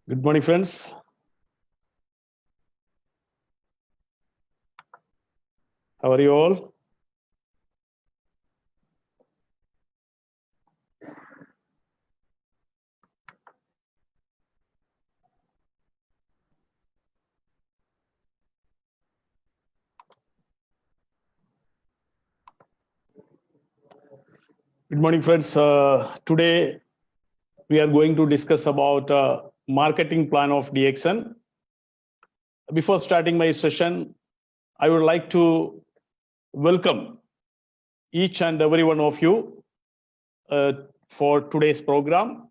Good morning, friends. How are you all? Good morning, friends. Today we are going to discuss about marketing plan of DXN. Before starting my session, I would like to welcome each and every one of you for today's program.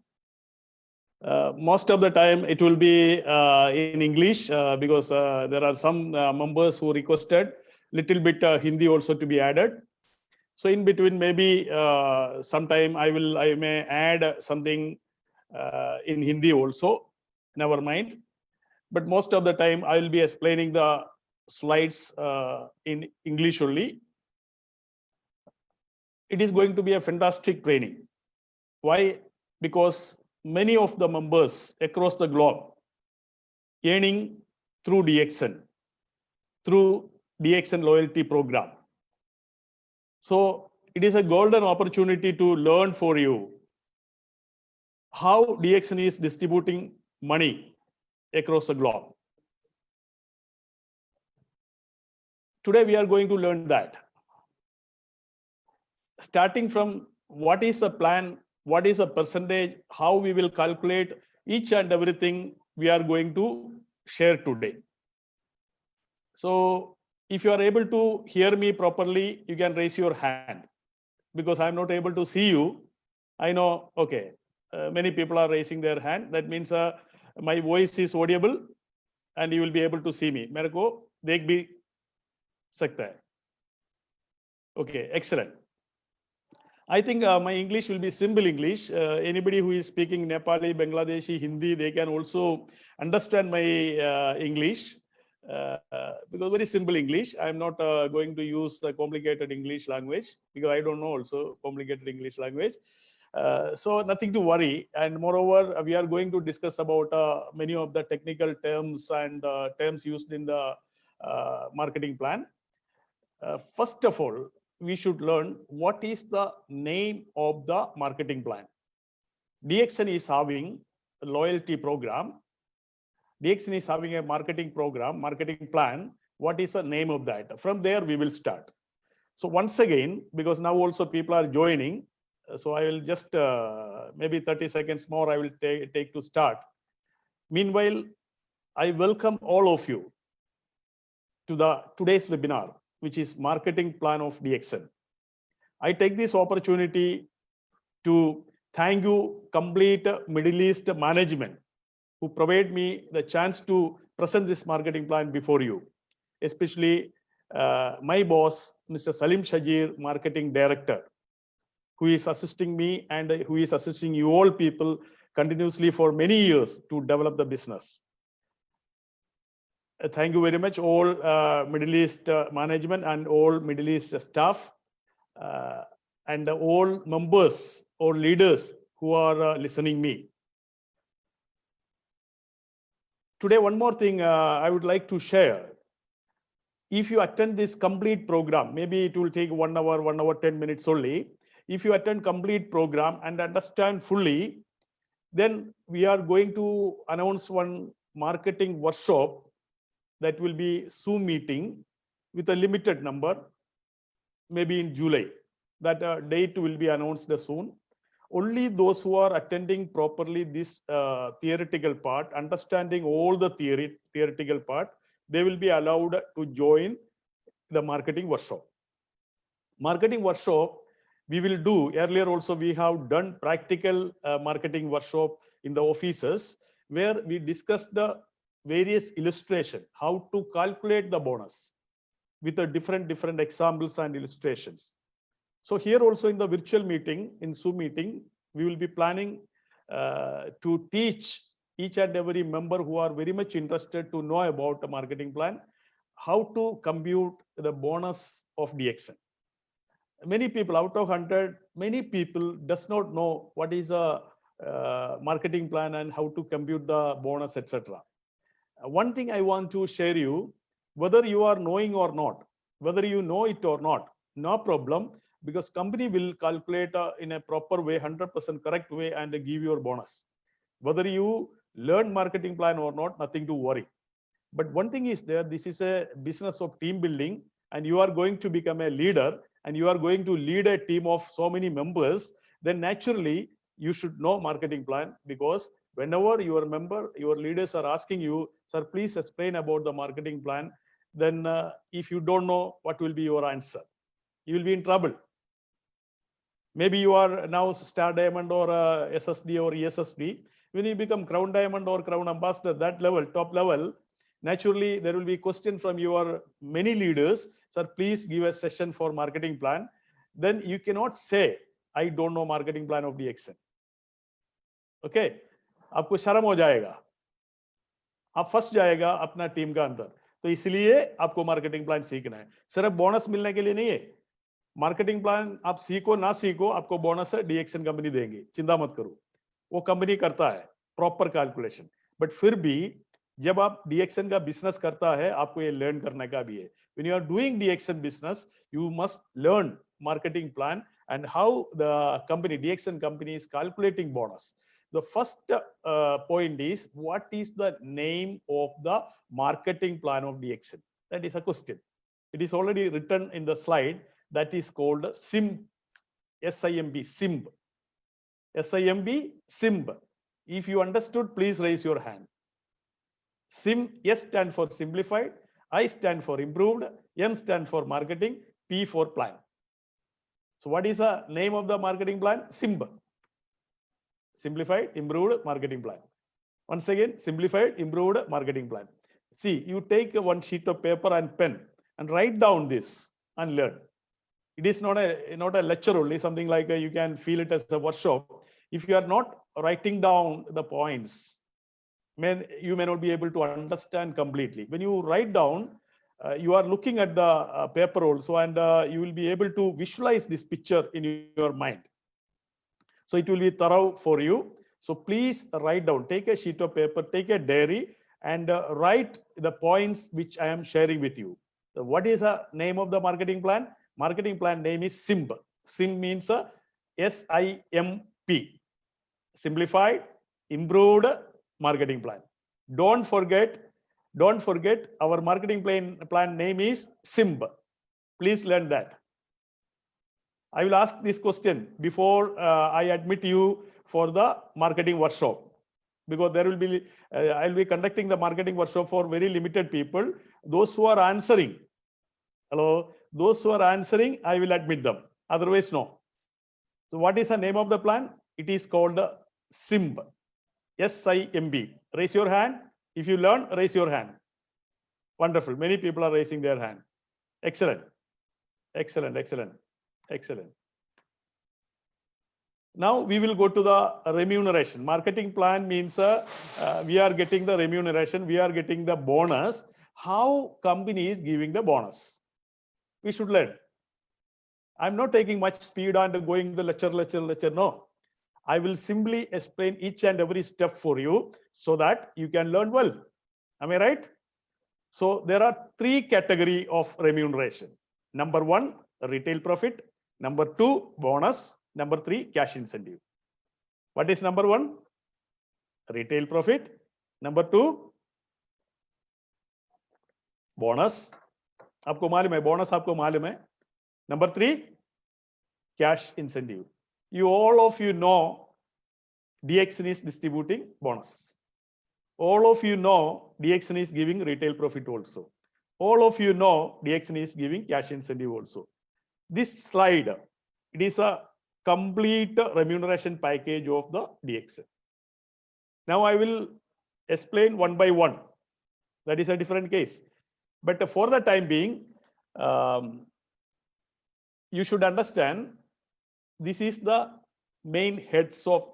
Most of the time it will be in English because there are some members who requested little bit Hindi also to be added. So in between, maybe sometime I may add something in Hindi also. Never mind. But most of the time I will be explaining the slides in English only. It is going to be a fantastic training. Why? Because many of the members across the globe earning through DXN, through DXN loyalty program. So it is a golden opportunity to learn for you how DXN is distributing money across the globe. Today we are going to learn that. Starting from what is the plan, what is the percentage, how we will calculate each and everything we are going to share today. So if you are able to hear me properly, you can raise your hand because I'm not able to see you. I know, okay, many people are raising their hand. That means my voice is audible and you will be able to see me. मेरे को देख भी सकता है. Okay, excellent. I think my English will be simple English. Anybody who is speaking Nepali, Bangladeshi, Hindi, they can also understand my English because very simple English. I'm not going to use the complicated English language because I don't know also complicated English language. So nothing to worry. And moreover, we are going to discuss about many of the technical terms and terms used in the marketing plan. First of all, we should learn what is the name of the marketing plan. DXN is having a loyalty program. DXN is having a marketing program, marketing plan. What is the name of that? From there, we will start. So once again, because now also people are joining, so I will just maybe 30 seconds more I will take to start. Meanwhile, I welcome all of you to the today's webinar, which is marketing plan of DXN. I take this opportunity to thank you complete Middle East management who provide me the chance to present this marketing plan before you, especially my boss, Mr. Salim Shajir, marketing director, who is assisting me and who is assisting you all people continuously for many years to develop the business. Thank you very much, all Middle East management and all Middle East staff and all members or leaders who are listening me. Today, one more thing I would like to share. If you attend this complete program, maybe it will take 1 hour, 10 minutes only. If you attend complete program and understand fully, then we are going to announce one marketing workshop that will be Zoom meeting with a limited number, maybe in July. That date will be announced soon. Only those who are attending properly this theoretical part, understanding all the theoretical part, they will be allowed to join the marketing workshop. Marketing workshop we will do. Earlier also we have done practical marketing workshop in the offices where we discussed the various illustration, how to calculate the bonus with the different examples and illustrations. So here also in the virtual meeting, in Zoom meeting, we will be planning to teach each and every member who are very much interested to know about the marketing plan, how to compute the bonus of DXN. Many people out of 100, many people does not know what is a marketing plan and how to compute the bonus, etc. One thing I want to share you, whether you are knowing or not, whether you know it or not, no problem, because company will calculate in a proper way, 100% correct way, and give your bonus. Whether you learn marketing plan or not, nothing to worry. But one thing is there, this is a business of team building, and you are going to become a leader, and you are going to lead a team of so many members, then naturally you should know marketing plan, because whenever your leaders are asking you, sir, please explain about the marketing plan, then if you don't know, what will be your answer? You will be in trouble. Maybe you are now Star Diamond or SSD or ESSD. When you become Crown Diamond or Crown Ambassador, that level, top level, naturally there will be question from your many leaders, sir, please give a session for marketing plan. Then you cannot say, I don't know marketing plan of DXN. Okay, आपको शर्म हो जाएगा, आप फंस जाएगा अपना team का अंदर. तो इसलिए आपको मार्केटिंग प्लान सीखना है, सिर्फ बोनस मिलने के लिए नहीं है. मार्केटिंग प्लान आप सीखो ना सीखो, आपको बोनस डीएक्सन कंपनी देंगे, चिंता मत करो, वो कंपनी करता है प्रॉपर कैलकुलेशन. बट फिर भी जब आप डीएक्सन का बिजनेस करता है, आपको ये लर्न करने का भी है. When you are doing DXN business, you must learn marketing plan and how the company, DXN company, is calculating bonus. The first point is, what is the name of the marketing plan of DXN? That is a question. It is already written in the slide. That is called SIMB, S-I-M-B, SIMB. S-I-M-B, SIMB. If you understood, please raise your hand. SIM, S stand for simplified, I stand for improved, M stand for marketing, P for plan. So what is the name of the marketing plan? SIMB. Simplified, improved marketing plan. Once again, simplified, improved marketing plan. See, you take one sheet of paper and pen and write down this and learn. It is not a lecture only, something like you can feel it as a workshop. If you are not writing down the points, you may not be able to understand completely. When you write down, you are looking at the paper also, and you will be able to visualize this picture in your mind. So it will be thorough for you. So please write down, take a sheet of paper, take a diary, and write the points which I am sharing with you. So what is the name of the marketing plan? Marketing plan name is SIMB. SIMB means S-I-M-P. Simplified, improved marketing plan. Don't forget our marketing plan name is SIMB. Please learn that. I will ask this question before I admit you for the marketing workshop, because there will be I'll be conducting the marketing workshop for very limited people. Those who are answering, those who are answering, I will admit them. Otherwise, no. So what is the name of the plan? It is called SIMB. S-I-M-B. Raise your hand. If you learn, raise your hand. Wonderful. Many people are raising their hand. Excellent. Excellent. Excellent. Excellent. Now we will go to the remuneration. Marketing plan means we are getting the remuneration, we are getting the bonus. How company is giving the bonus? We should learn. I'm not taking much speed and going the lecture. No. I will simply explain each and every step for you so that you can learn well. Am I right? So there are three categories of remuneration. Number one, retail profit. Number two, bonus. Number three, cash incentive. What is number one? Retail profit. Number two, bonus. आपको मालूम है, bonus आपको मालूम है. Number three, cash incentive. All of you know DXN is distributing bonus. All of you know DXN is giving retail profit also. All of you know DXN is giving cash incentive also. This slide, it is a complete remuneration package of the DXN. Now I will explain one by one. That is a different case. But for the time being, you should understand this is the main heads of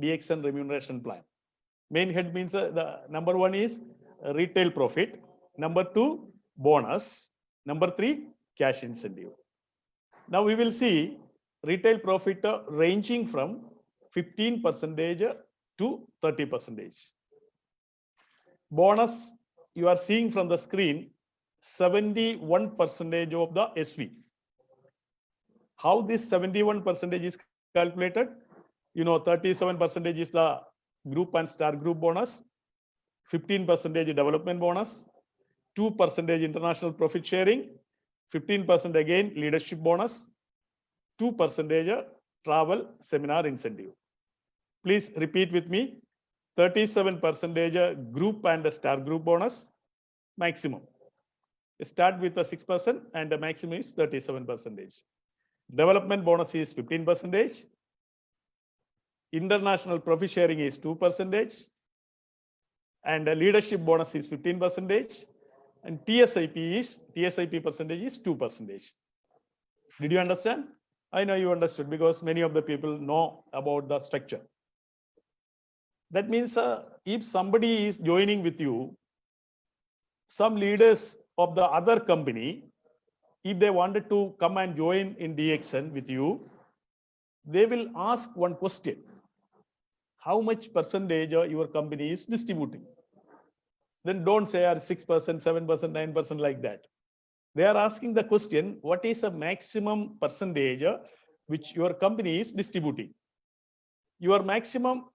DXN remuneration plan. Main head means the number one is retail profit. Number two, bonus. Number three, cash incentive. Now we will see retail profit ranging from 15% to 30%. Bonus, you are seeing from the screen, 71% of the SV. How this 71% is calculated? 37% is the group and star group bonus, 15% development bonus, 2% international profit sharing, 15% again leadership bonus, 2% travel seminar incentive. Please repeat with me. 37% group and star group bonus maximum. Start with the 6% and the maximum is 37%. Development bonus is 15%. International profit sharing is 2%. And the leadership bonus is 15%. And TSIP percentage is 2%. Did you understand? I know you understood because many of the people know about the structure. That means if somebody is joining with you, some leaders of the other company, if they wanted to come and join in DXN with you, they will ask one question. How much percentage your company is distributing? Then don't say 6%, 7%, 9% like that. They are asking the question, what is the maximum percentage which your company is distributing? Your maximum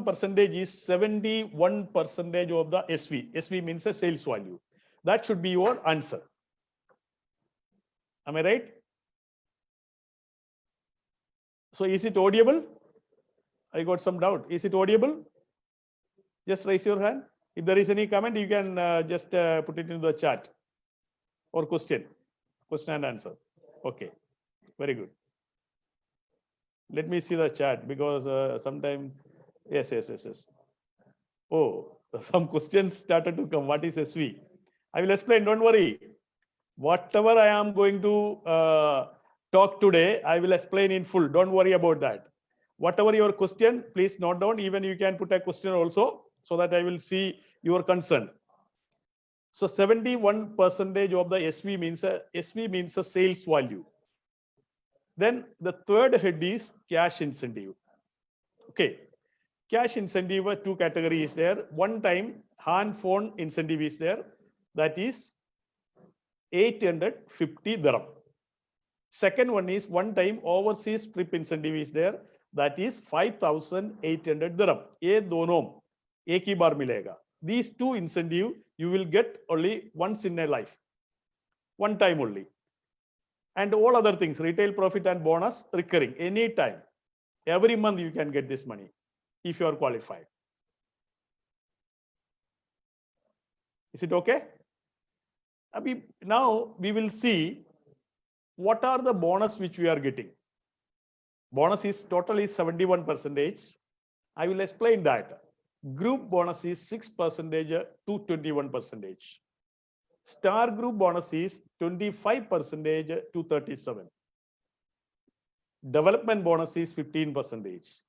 percentage is 71% of the SV. SV means a sales value. That should be your answer. Am I right? So is it audible? I got some doubt. Is it audible? Just raise your hand. If there is any comment, you can just put it in the chat or question and answer. Okay, very good. Let me see the chat because sometimes, yes. Oh, some questions started to come. What is SV? I will explain, don't worry. Whatever I am going to talk today, I will explain in full. Don't worry about that. Whatever your question, please note down. Even you can put a question also so that I will see your concern. So 71% of the SV means a sales value. Then the third head is cash incentive. Okay. Cash incentive, two categories there. One time hand phone incentive is there. That is 850 dirham. Second one is one time overseas trip incentive is there. That is 5,800 dirham. ये दोनों एक ही बार मिलेगा. These two incentive you will get only once in a life. One time only. And all other things, retail profit and bonus recurring any time. Every month you can get this money if you are qualified. Is it okay? Now we will see what are the bonus which we are getting. Bonus is totally 71%. I will explain that. Group bonus is 6% to 21%. Star group bonus is 25% to 37%. Development bonus is 15%.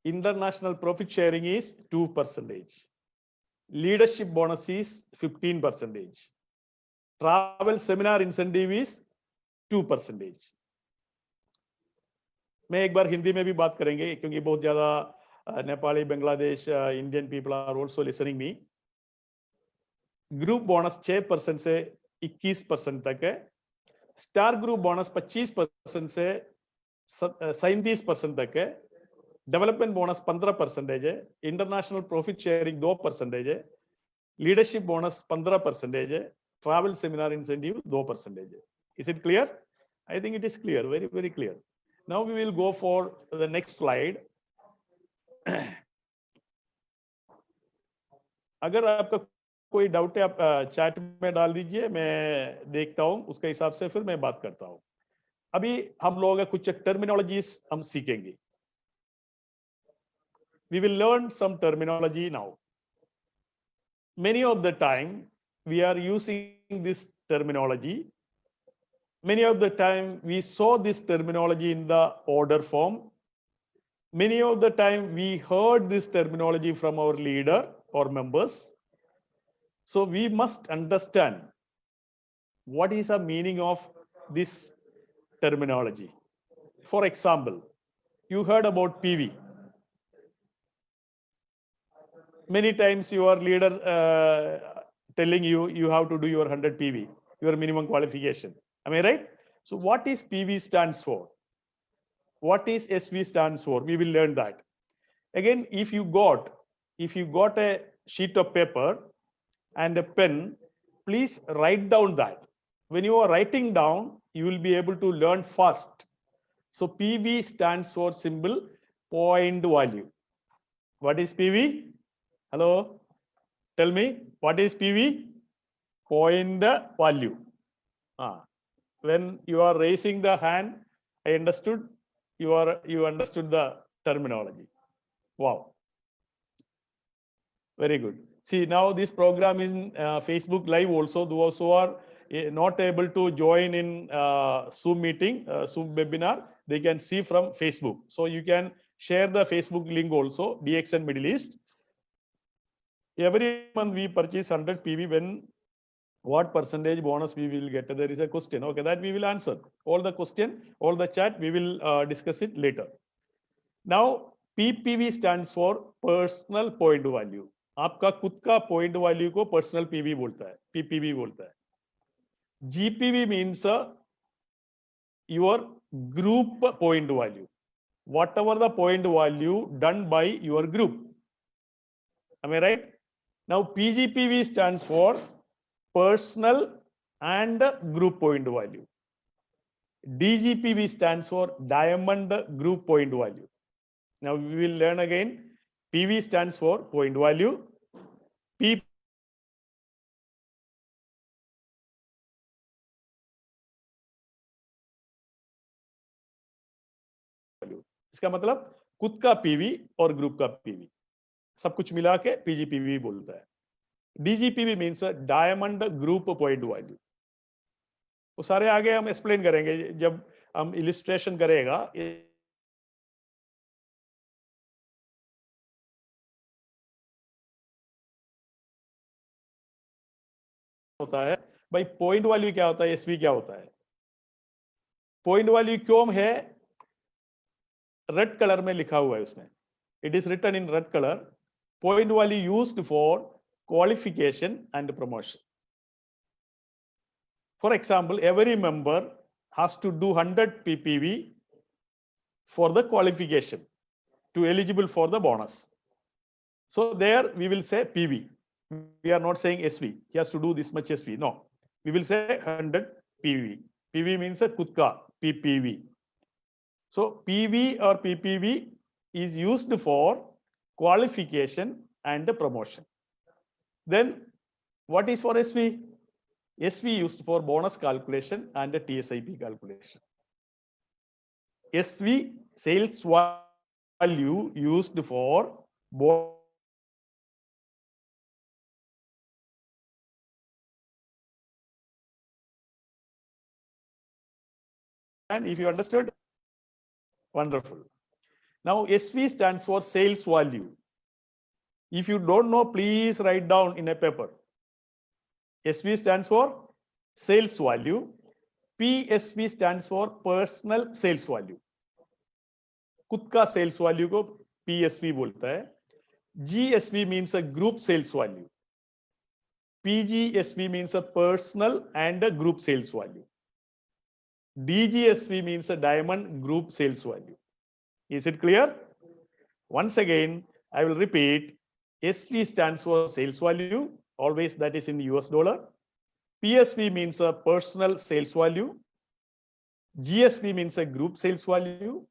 International profit sharing is 2%. Leadership bonus is 15%. Travel seminar incentive is 2%. मैं एक बार हिंदी में भी बात करेंगे क्योंकि बहुत ज्यादा Nepali, Bangladesh, Indian people are also listening me. Group bonus 6% से 21% तक है. स्टार ग्रुप बोनस 25% से 37% तक है. डेवलपमेंट बोनस 15% है. इंटरनेशनल प्रॉफिट शेयरिंग 2% है. लीडरशिप बोनस 15% है. ट्रैवल सेमिनार इंसेंटिव 2% है. Is it clear? I think it is clear, very, very clear. Now we will go for the next slide. अगर आपका कोई डाउट है आप चैट में डाल दीजिए, मैं देखता हूं, उसके हिसाब से फिर मैं बात करता हूं. अभी हम लोग कुछ टर्मिनोलॉजीज हम सीखेंगे. We will learn some terminology now. Many of the time we are using this terminology. Many of the time we saw this terminology in the order form. Many of the time we heard this terminology from our leader or members. So we must understand what is the meaning of this terminology. For example, you heard about PV. Many times your leader telling you have to do your 100 PV, your minimum qualification. Am I right? So what is PV stands for? What is SV stands for? We will learn that. Again, if you got a sheet of paper and a pen, please write down that. When you are writing down, you will be able to learn fast. So PV stands for symbol point value. What is PV? Hello? Tell me, what is PV? Point value. When you are raising the hand, I understood you understood the terminology. Wow. Very good. See, now this program is in Facebook Live also. Those who are not able to join in Zoom meeting, Zoom webinar, they can see from Facebook. So you can share the Facebook link also, DXN Middle East. Every month we purchase 100 PV. When what percentage bonus we will get? There is a question. Okay, that we will answer. All the question, all the chat, we will discuss it later. Now, PPV stands for personal point value. आपका खुद का point value को personal PV बोलता है, PPV बोलता है. GPV means your group point value. Whatever the point value done by your group. Am I right? Now, PGPV stands for personal and group point value. DGPV stands for diamond group point value. Now we will learn again. PV stands for point value. P इसका मतलब खुद का PV और group का PV सब कुछ मिला के PGPV बोलता है. DGPV means diamond group point value. वो सारे आगे हम एक्सप्लेन करेंगे जब हम इलिस्ट्रेशन करेगा. होता है भाई पॉइंट वैल्यू क्या होता है, एसवी क्या होता है. पॉइंट वैल्यू क्यों है? रेड कलर में लिखा हुआ है उसमें. It is written in red colour. Point value used for qualification and promotion. For example, every member has to do 100 PPV for the qualification to eligible for the bonus. So there we will say PV. We are not saying SV. He has to do this much SV. No, we will say 100 PV. PV means a kutka PPV. So PV or PPV is used for qualification and promotion. Then what is for SV? SV used for bonus calculation and the TSIP calculation. SV sales value used for and if you understood, wonderful. Now SV stands for sales value. If you don't know, please write down in a paper. SV stands for sales value. PSV stands for personal sales value. खुद का sales value को PSV बोलता है. GSV means a group sales value. PGSV means a personal and a group sales value. DGSV means a diamond group sales value. Is it clear? Once again, I will repeat. SV stands for sales value. Always that is in US dollar. PSV means a personal sales value. GSV means a group sales value.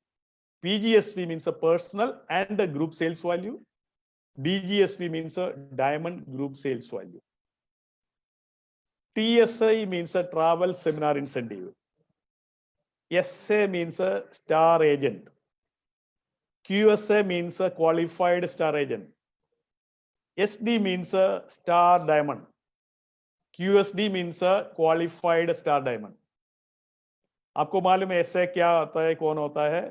PGSV means a personal and a group sales value. DGSV means a diamond group sales value. TSI means a travel seminar incentive. SA means a star agent. QSA means a qualified star agent. SD means a star diamond. QSD means a qualified star diamond. आपको मालूम है SA क्या होता है, कौन होता है?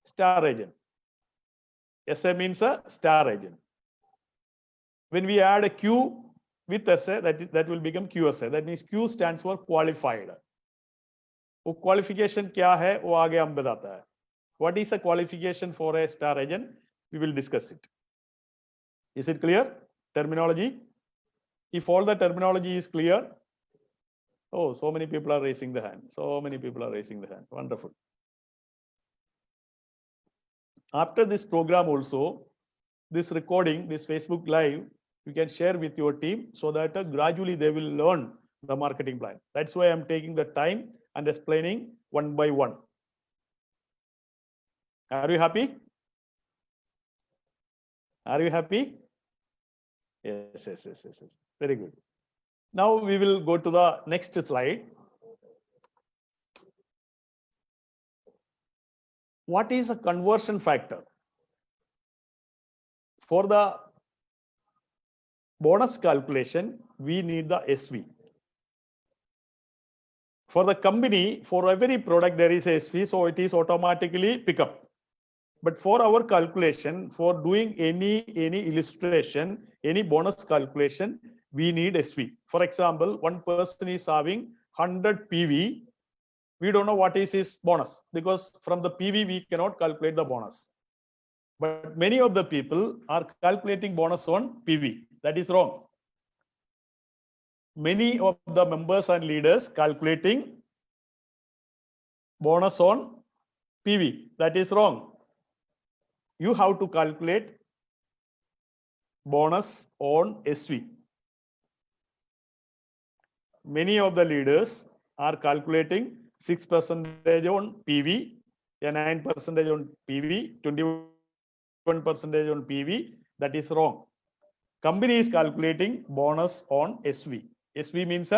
Star agent. SA means a star agent. When we add a Q with SA, that will become QSA. That means Q stands for qualified. वो qualification क्या है वो आगे हम बताता है. What is a qualification for a star agent? We will discuss it. Is it clear? Terminology? If all the terminology is clear, oh, so many people are raising the hand. So many people are raising the hand. Wonderful. After this program also, this recording, this Facebook Live, you can share with your team so that gradually they will learn the marketing plan. That's why I'm taking the time and explaining one by one. Are you happy? Are you happy? Yes. Very good. Now we will go to the next slide. What is a conversion factor? For the bonus calculation, we need the SV. For the company, for every product, there is a SV, so it is automatically pick up. But for our calculation, for doing any illustration, any bonus calculation, we need SV. For example, one person is having 100 PV. We don't know what is his bonus because from the PV, we cannot calculate the bonus. But many of the people are calculating bonus on PV. That is wrong. Many of the members and leaders calculating bonus on PV. That is wrong. You have to calculate bonus on SV. Many of the leaders are calculating 6% on PV, 9% on PV, 21% on PV. That is wrong. Company is calculating bonus on SV. SV means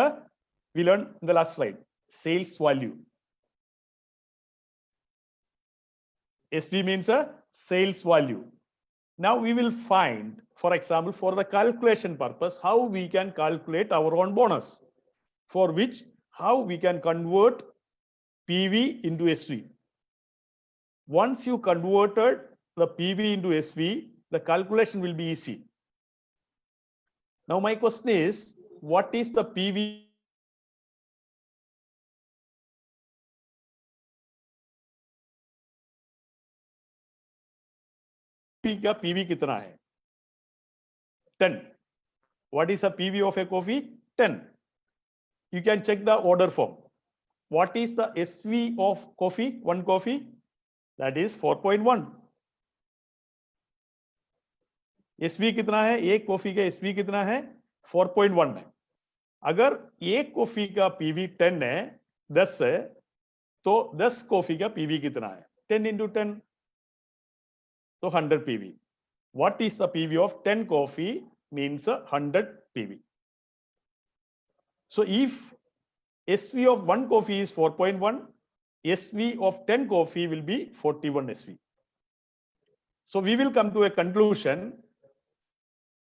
we learned in the last slide, sales value. SV means a sales value. Now we will find, for example, for the calculation purpose, how we can calculate our own bonus, for which how we can convert PV into SV. Once you converted the PV into SV, the calculation will be easy. Now my question is, what is the PV? का PV कितना है? 10. What is a PV of a coffee? 10. You can check the order form. What is the SV of coffee? One coffee? That is 4.1. SV कितना है? एक coffee का SV कितना है? 4.1 है. अगर एक कॉफी का PV 10 है, 10 है, तो 10 कॉफी का PV कितना है? 10 into 10. So 100 PV. What is the PV of 10 coffee? Means 100 PV. So if SV of one coffee is 4.1, SV of 10 coffee will be 41 SV. So we will come to a conclusion.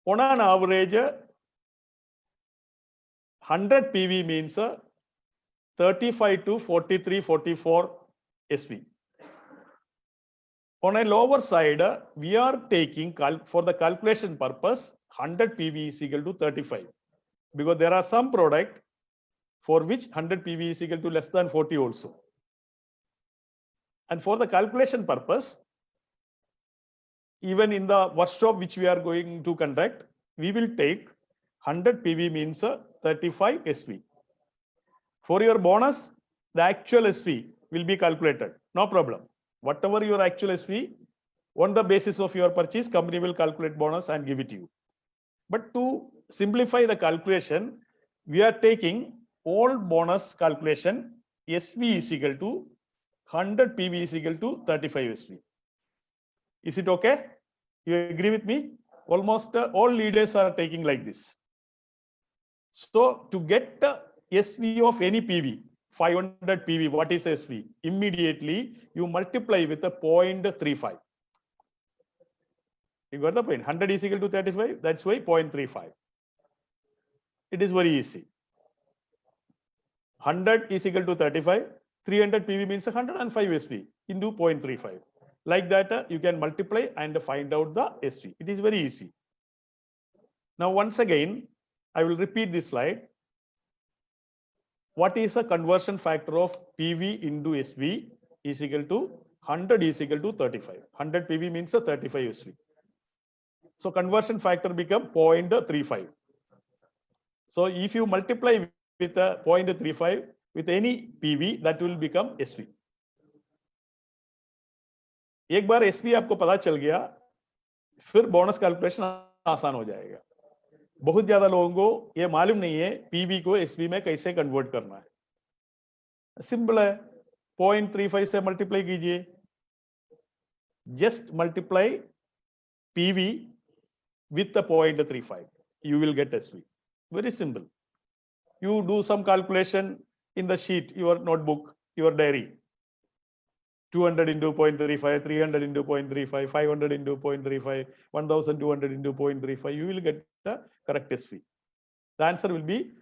On an average, 100 PV means 35 to 43, 44 SV. On a lower side, we are taking for the calculation purpose, 100 PV is equal to 35. Because there are some product for which 100 PV is equal to less than 40 also. And for the calculation purpose, even in the workshop which we are going to conduct, we will take 100 PV means 35 SV. For your bonus, the actual SV will be calculated. No problem. Whatever your actual SV, on the basis of your purchase, company will calculate bonus and give it to you. But to simplify the calculation, we are taking all bonus calculation. SV is equal to 100 PV is equal to 35 SV. Is it okay? You agree with me? Almost all leaders are taking like this. So to get SV of any PV, 500 PV, what is SV? Immediately you multiply with a 0.35. You got the point? 100 is equal to 35. That's why 0.35. It is very easy. 100 is equal to 35. 300 PV means 105 SV into 0.35. Like that, you can multiply and find out the SV. It is very easy. Now, once again, I will repeat this slide. What is the conversion factor of PV into SV is equal to 100 is equal to 35. 100 PV means a 35 SV. So conversion factor become 0.35. So if you multiply with a 0.35 with any PV, that will become SV. एक बार SV आपको पता चल गया, फिर bonus calculation आसान हो जाएगा. बहुत ज्यादा लोगों को ये मालूम नहीं है पीवी को एसवी में कैसे कन्वर्ट करना है. सिंपल है, 0.35 से मल्टीप्लाई कीजिए. Just multiply PV with the 0.35, you will get SV. Very simple. You do some calculation in the sheet, your notebook, your diary. 200 into 0.35, 300 into 0.35, 500 into 0.35, 1200 into 0.35, you will get the correct SV. The answer will be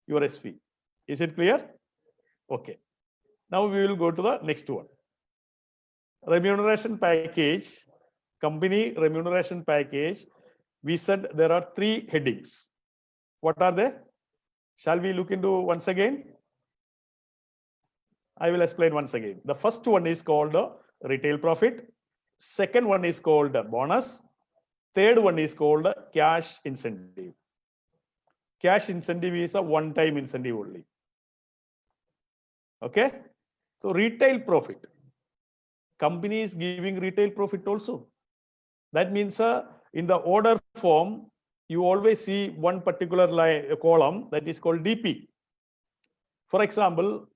your SV. Is it clear? Okay. Now we will go to the next one. Remuneration package, company remuneration package. We said there are 3 headings. What are they? Shall we look into once again? I will explain once again. The first one is called retail profit. Second one is called bonus. Third one is called cash incentive. Cash incentive is a one-time incentive only. Okay. So retail profit. Company is giving retail profit also. That means in the order form, you always see one particular line, column that is called DP. For example,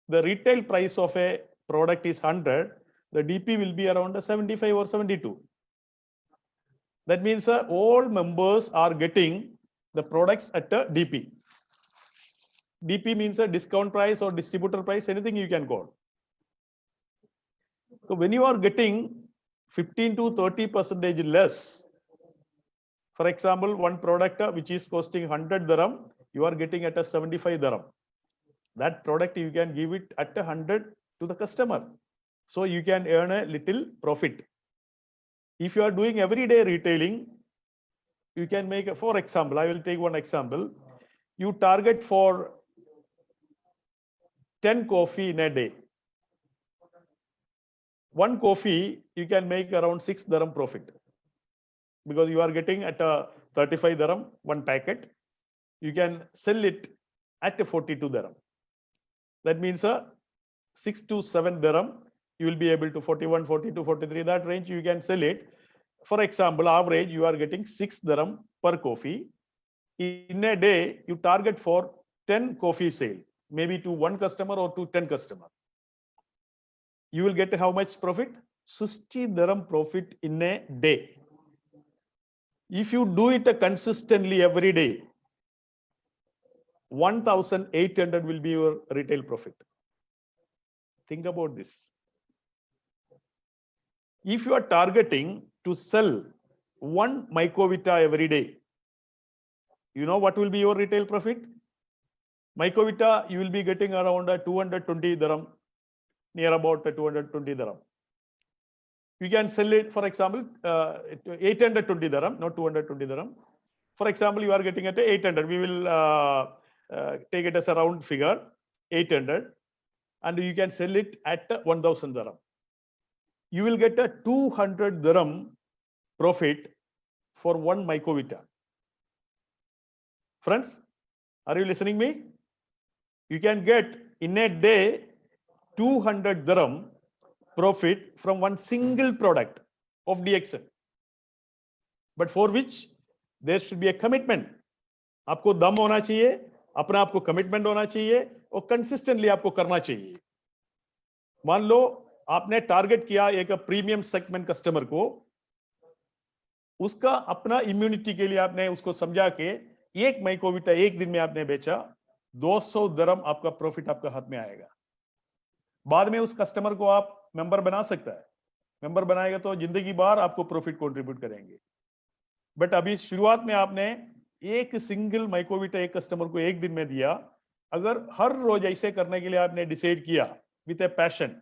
the retail price of a product is 100, the DP will be around 75 or 72. That means all members are getting the products at a DP. DP means a discount price or distributor price, anything you can call. So when you are getting 15 to 30% less, for example, one product which is costing 100 dirham, you are getting at a 75 dirham. That product you can give it at 100 to the customer. So you can earn a little profit. If you are doing everyday retailing, you can make, for example, I will take one example. You target for 10 coffee in a day. One coffee, you can make around 6 dirham profit. Because you are getting at a 35 dirham, one packet. You can sell it at a 42 dirham. That means 6 to 7 dirham, you will be able to 41, 42, 43, that range you can sell it. For example, average, you are getting 6 dirham per coffee. In a day, you target for 10 coffee sale, maybe to one customer or to 10 customers. You will get how much profit? 60 dirham profit in a day. If you do it consistently every day, 1,800 will be your retail profit. Think about this. If you are targeting to sell one Mycovita every day, you know what will be your retail profit? Mycovita, you will be getting around 220 dirham, near about 220 dirham. You can sell it, for example, 820 dirham, not 220 dirham. For example, you are getting at 800. We will take it as a round figure, 800, and you can sell it at 1,000 dirham. You will get a 200 dirham profit for one Mycovita. Friends, are you listening me? You can get in a day 200 dirham profit from one single product of DXN. But for which there should be a commitment. आपको दम होना चाहिए, अपना आपको commitment होना चाहिए और consistently आपको करना चाहिए. मान लो आपने टारगेट किया एक प्रीमियम सेगमेंट कस्टमर को, उसका अपना इम्यूनिटी के लिए आपने उसको समझा के एक माइकोविटा एक दिन में आपने बेचा, 200 dirham आपका प्रॉफिट आपका हाथ में आएगा. बाद में उस कस्टमर को आप मेंबर बना सकता है. मेंबर बनाएगा तो जिंदगी भर आपको प्रॉफिट कंट्रीब्यूट करेंगे. बट अभी शुरुआत में आपने एक सिंगल माइकोविटा एक कस्टमर को एक दिन में दिया. अगर हर रोज ऐसे करने के लिए आपने डिसाइड किया विद ए पैशन,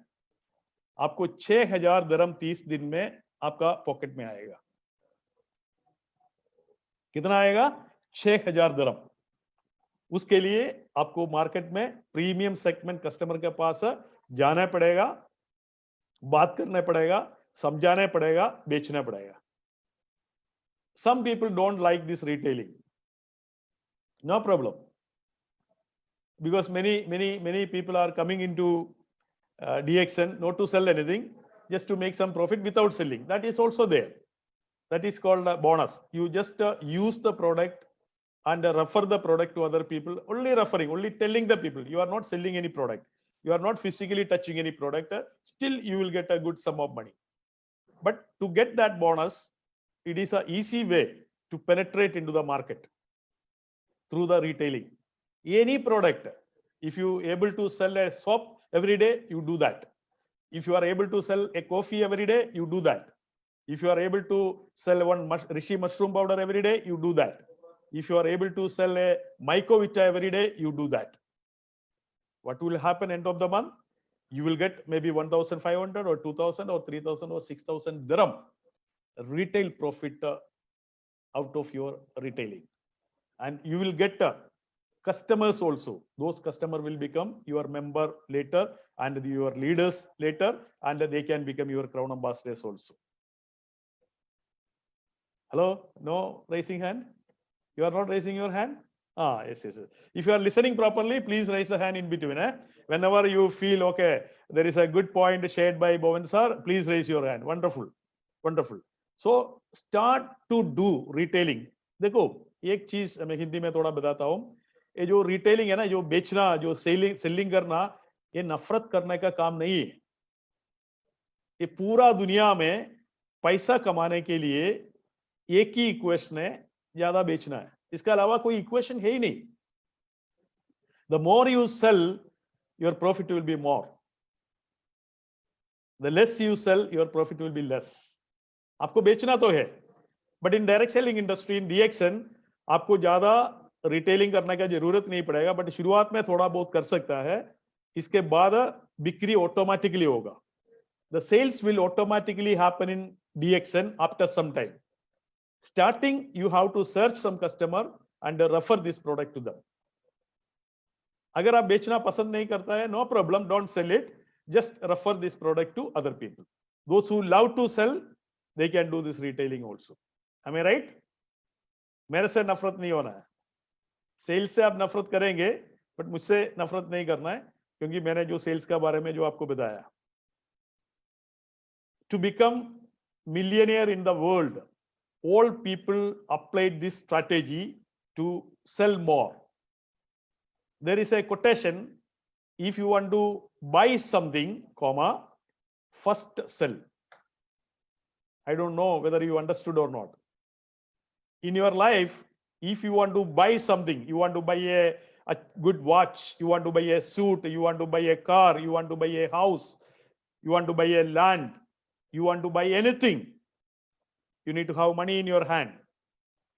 आपको 6000 dirham 30 दिन में आपका पॉकेट में आएगा. कितना आएगा? 6000 dirham. उसके लिए आपको मार्केट में प्रीमियम सेगमेंट कस्टमर के पास जाना पड़ेगा. बात करना पड़ेगा, समझाना पड़ेगा, बेचना पड़ेगा. Some people don't like this retailing. No problem. Because many people are coming into DXN not to sell anything, just to make some profit without selling. That is also there. That is called a bonus. You just use the product and refer the product to other people. Only referring, only telling the people. You are not selling any product. You are not physically touching any product. Still, you will get a good sum of money. But to get that bonus, it is an easy way to penetrate into the market through the retailing. Any product, if you able to sell a soap every day, you do that. If you are able to sell a coffee every day, you do that. If you are able to sell one Rishi mushroom powder every day, you do that. If you are able to sell a Mycovita every day, you do that. What will happen end of the month? You will get maybe 1,500 or 2,000 or 3,000 or 6,000 dirham retail profit out of your retailing. And you will get customers also. Those customers will become your member later and your leaders later, and they can become your crown ambassadors also. Hello? No raising hand? You are not raising your hand? Ah, yes. If you are listening properly, please raise a hand in between. Whenever you feel, okay, there is a good point shared by Bowen sir, please raise your hand. Wonderful. Wonderful. So start to do retailing. देखो एक चीज मैं हिंदी में थोड़ा बताता हूँ. ये जो रिटेलिंग है ना, जो बेचना, जो सेलिंग करना, ये नफरत करने का काम नहीं है. ये पूरा दुनिया में पैसा कमाने के लिए एक ही इक्वेशन है, ज्यादा बेचना है. इसके अलावा कोई इक्वेशन है ही नहीं. The more you sell, your profit will be more. The less you sell, your profit will be less. आपको बेचना तो है, but in direct selling industry, in DXN, आपको ज्यादा रिटेलिंग करने का जरूरत नहीं पड़ेगा, बट शुरुआत में थोड़ा बहुत कर सकता है. इसके बाद बिक्री ऑटोमेटिकली होगा. The sales will automatically happen in DXN after some time. Starting, you have to search some customer and refer this product to them. अगर आप बेचना पसंद नहीं करता है, no problem, don't sell it. Just refer this product to other people. Those who love to sell, they can do this retailing also. Am I right? मेरे से नफरत नहीं होना है. सेल्स से आप नफरत करेंगे, बट मुझसे नफरत नहीं करना है, क्योंकि मैंने जो सेल्स का बारे में जो आपको बताया. To become millionaire in the world, all people applied this strategy to sell more. There is a quotation: if you want to buy something, comma, first sell. I don't know whether you understood or not. In your life, if you want to buy something, you want to buy a good watch, you want to buy a suit, you want to buy a car, you want to buy a house, you want to buy a land, you want to buy anything, you need to have money in your hand,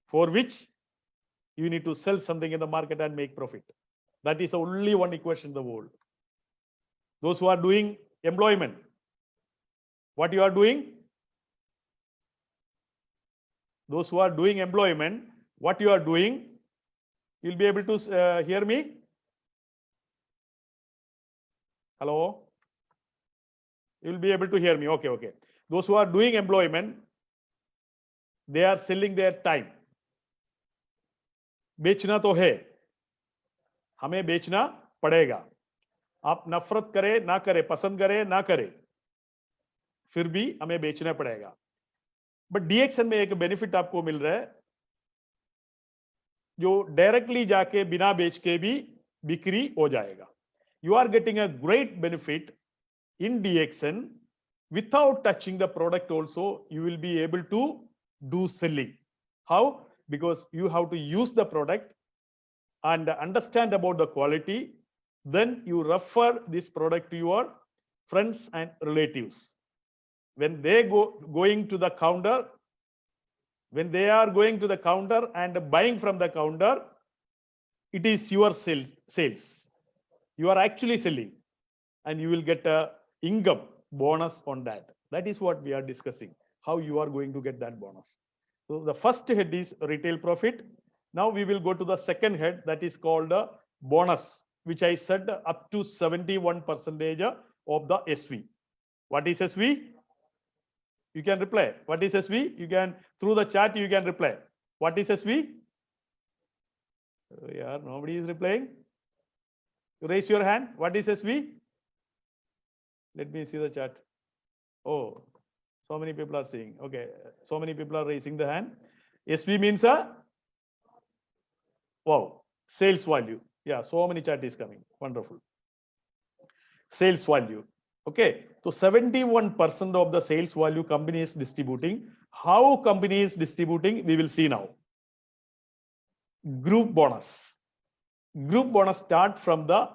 for which you need to sell something in the market and make profit. That is only one equation in the world. Those who are doing employment, what you are doing? Those who are doing employment, what you are doing? You'll be able to hear me? Hello? You'll be able to hear me. Okay. Those who are doing employment, they are selling their time. बेचना तो है, हमें बेचना पड़ेगा. आप नफरत करें ना करें, पसंद करें ना करें, फिर भी हमें बेचना पड़ेगा. बट DXN में एक बेनिफिट आपको मिल रहा है, जो डायरेक्टली जाके बिना बेच के भी बिक्री हो जाएगा. You are getting a great benefit in DXN. Without touching the product also, you will be able to do selling. How? Because you have to use the product and understand about the quality. Then you refer this product to your friends and relatives. When they going to the counter, when they are going to the counter and buying from the counter, it is your sales. You are actually selling, and you will get a income bonus on that. That is what we are discussing, how you are going to get that bonus. So the first head is retail profit. Now we will go to the second head, that is called bonus, which I said up to 71% of the SV. What is SV? You can reply. What is SV? You can, through the chat, you can reply. What is SV? Oh, yeah, nobody is replying. You raise your hand. What is SV? Let me see the chat. Oh, so many people are seeing. Okay, so many people are raising the hand. SV means a, wow, sales value. Yeah, so many chat is coming. Wonderful. Sales value. Okay, so 71% of the sales value company is distributing. How company is distributing, we will see now. Group bonus. Group bonus start from the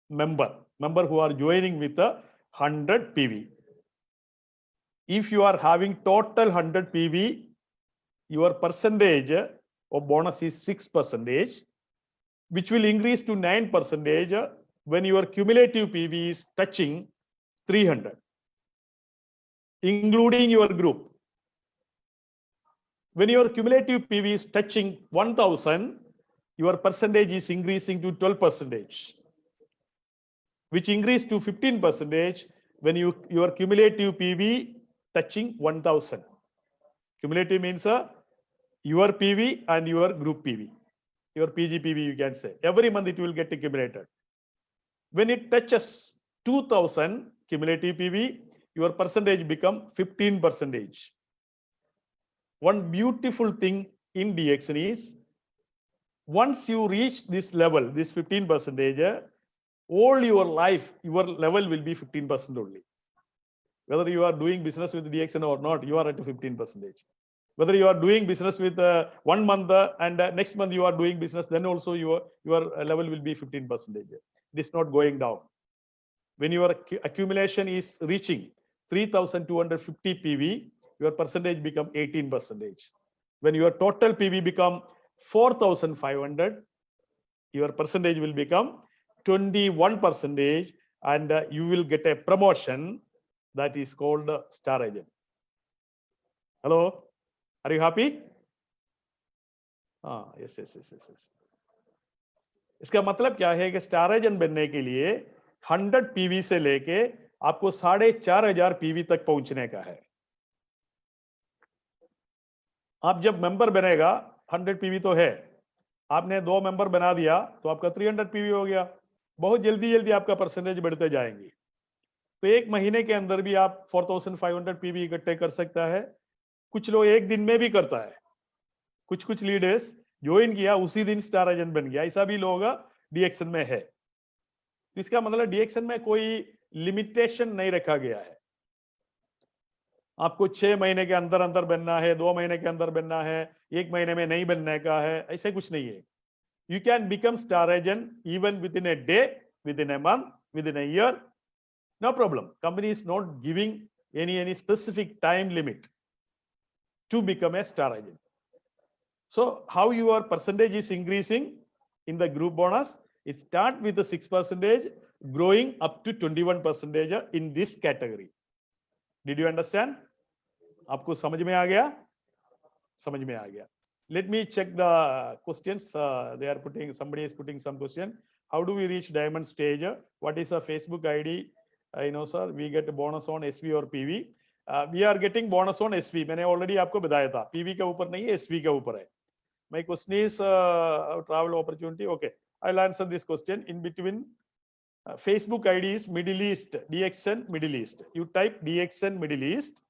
member who are joining with the 100 PV. If you are having total 100 PV, your percentage of bonus is 6%, which will increase to 9% when your cumulative PV is touching 300, including your group. When your cumulative PV is touching 1000, your percentage is increasing to 12%, which increase to 15% when your cumulative PV touching 1000. Cumulative means your PV and your group PV, your PGPV you can say. Every month it will get accumulated. When it touches 2000 cumulative PV, your percentage become 15%. One beautiful thing in DXN is, once you reach this level, this 15%, all your life, your level will be 15% only. Whether you are doing business with DXN or not, you are at 15%. Whether you are doing business with 1 month and next month you are doing business, then also your level will be 15%. It is not going down. When your accumulation is reaching 3250 PV, your percentage become 18%. When your total PV become 4500, your percentage will become 21%, and you will get a promotion that is called star agent. Hello, are you happy? Yes. इसका मतलब क्या है कि star agent बनने के लिए 100 PV से लेके आपको 4500 पीवी तक पहुंचने का है. आप जब मेंबर बनेगा, 100 पीवी तो है, आपने 2 मेंबर बना दिया तो आपका 300 पीवी हो गया. बहुत जल्दी आपका परसेंटेज बढ़ते जाएंगे. तो एक महीने के अंदर भी आप 4500 पीवी इकट्ठे कर सकता है. कुछ लोग एक दिन में भी करता है. कुछ लीडर्स ज्वाइन किया उसी दिन स्टार एजेंट बन गया. ऐसा भी लोग डीएक्सन में है. इसका मतलब डीएक्सन में कोई लिमिटेशन नहीं रखा गया है. आपको 6 महीने के अंदर बनना है, 2 महीने के अंदर बनना है, 1 महीने में नहीं बनने का है, ऐसे कुछ नहीं है. You can become star agent even within a day, within a month, within a year. No problem. Company is not giving any specific time limit to become a star agent. So how your percentage is increasing in the group bonus? It start with the 6%, growing up to 21% in this category. Did you understand? आपको समझ में आ गया? समझ में आ गया. Let me check the questions. Somebody is putting some question. How do we reach diamond stage? What is a Facebook ID? I know, sir. We get a bonus on SV or PV. We are getting bonus on SV. मैंने already आपको बताया था. PV के ऊपर नहीं है, SV के ऊपर है. My question is travel opportunity. Okay, I'll answer this question. In between, Facebook ID is Middle East, DXN Middle East. You type DXN Middle East,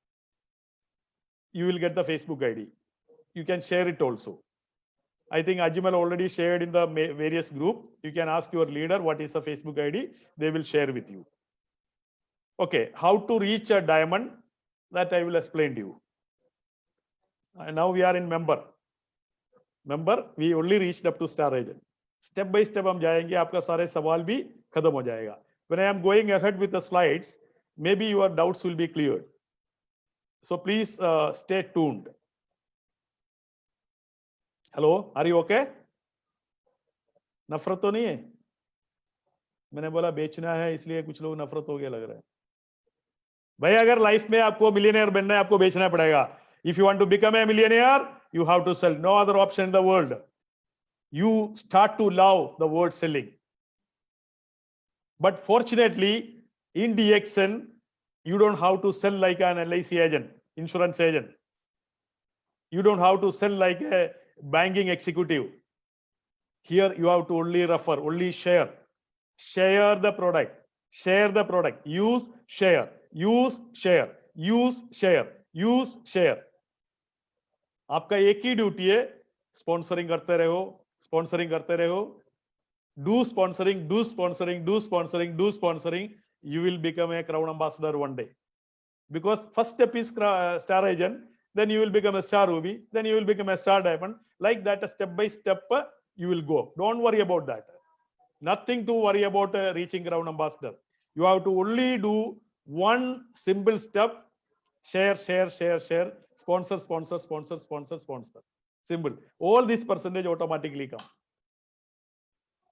you will get the Facebook ID. You can share it also. I think Ajmal already shared in the various group. You can ask your leader what is the Facebook ID. They will share with you. Okay, how to reach a diamond, that I will explain to you. And now we are in member. Member, we only reached up to star agent. Step by step हम जाएंगे, आपका सारे सवाल भी खत्म हो जाएगा. When I am going ahead with the slides, maybe your doubts will be cleared. So please stay tuned. Hello, are you okay? नफरत तो नहीं है? मैंने बोला बेचना है इसलिए कुछ लोग नफरत हो गया लग रहा है. भाई अगर लाइफ में आपको मिलियनेयर बनना है, आपको बेचना पड़ेगा. If you want to become a millionaire, you have to sell. No other option in the world. You start to love the word selling. But fortunately, in DXN, You don't have to sell like an LIC agent, insurance agent. You don't have to sell like a banking executive. Here you have to only refer, only share. Share the product. Share the product. Use, share. Use, share. Use, share. Use, share. आपका एक ही duty है, sponsoring करते रहो, sponsoring करते रहो. Do sponsoring, do sponsoring, do sponsoring, do sponsoring. You will become a Crown Ambassador one day. Because first step is Star Agent, then you will become a Star Ruby, then you will become a Star Diamond. Like that, step by step, you will go. Don't worry about that. Nothing to worry about reaching Crown Ambassador. You have to only do one simple step. Share, share, share, share. Sponsor, sponsor, sponsor, sponsor, sponsor. Simple. All this percentage automatically come.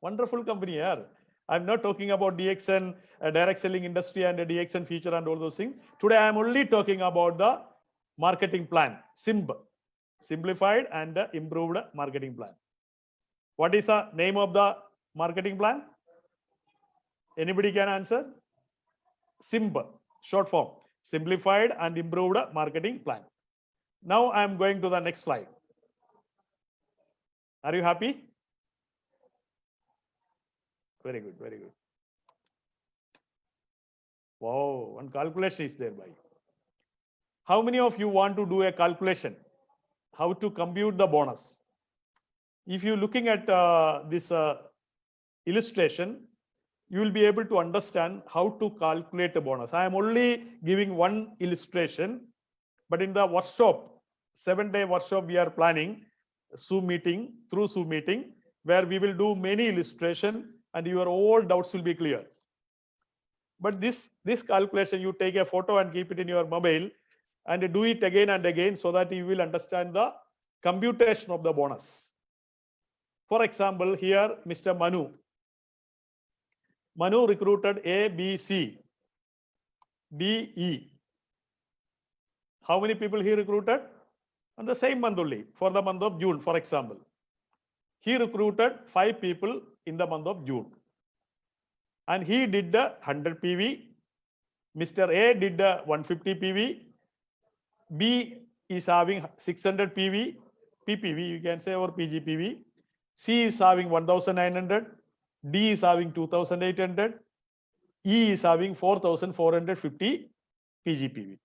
Wonderful company here. I'm not talking about DXN, direct selling industry and DXN feature and all those things. Today, I'm only talking about the marketing plan, simplified and improved marketing plan. What is the name of the marketing plan? Anybody can answer? Simple, short form, simplified and improved marketing plan. Now I'm going to the next slide. Are you happy? Very good, very good. Wow, one calculation is there by. How many of you want to do a calculation? How to compute the bonus? If you're looking at this illustration, you will be able to understand how to calculate a bonus. I am only giving one illustration, but in the workshop, 7-day workshop, we are planning Zoom meeting, through Zoom meeting, where we will do many illustration and your all doubts will be clear. But this calculation, you take a photo and keep it in your mobile and do it again and again so that you will understand the computation of the bonus. For example, here, Mr. Manu. Manu recruited A, B, C, D, E. How many people he recruited? On the same month only, for the month of June, for example. He recruited 5 people in the month of June. And he did the 100 PV. Mr. A did the 150 PV. B is having 600 PV, PPV you can say, or PGPV. C is having 1900. D is having 2800. E is having 4450 PGPV.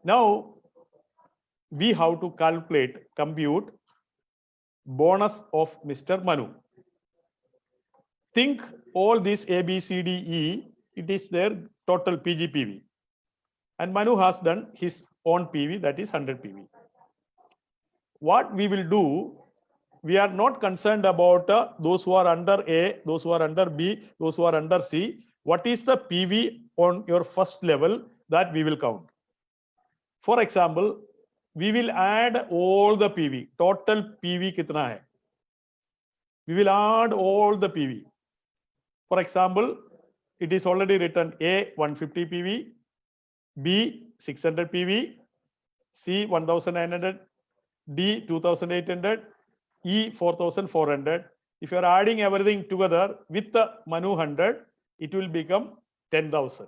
Now, we have to compute bonus of Mr. Manu. Think all this A, B, C, D, E, it is their total PGPV. And Manu has done his own PV, that is 100 PV. What we will do, we are not concerned about those who are under A, those who are under B, those who are under C. What is the PV on your first level that we will count? For example, we will add all the PV. Total PV kitna hai? We will add all the PV. For example, it is already written A 150 PV, B 600 PV, C 1900, D 2800, E 4400. If you are adding everything together with the Manu 100, it will become 10,000.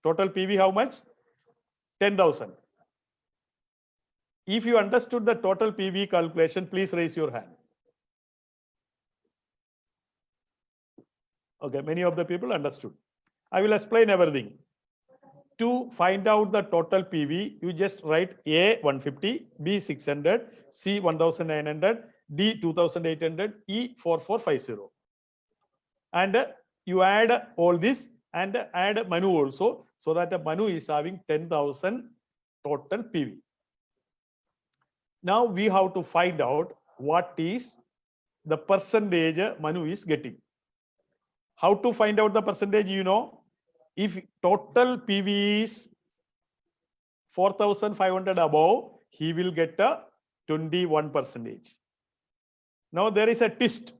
Total PV how much? 10,000. If you understood the total PV calculation, please raise your hand. Okay, many of the people understood. I will explain everything. To find out the total PV, you just write A 150, B 600, C 1900, D 2800, E 4450. And you add all this and add Manu also, so that Manu is having 10,000 total PV. Now we have to find out what is the percentage Manu is getting. How to find out the percentage? You know, if total PV is 4,500 above, he will get a 21%. Now there is a twist.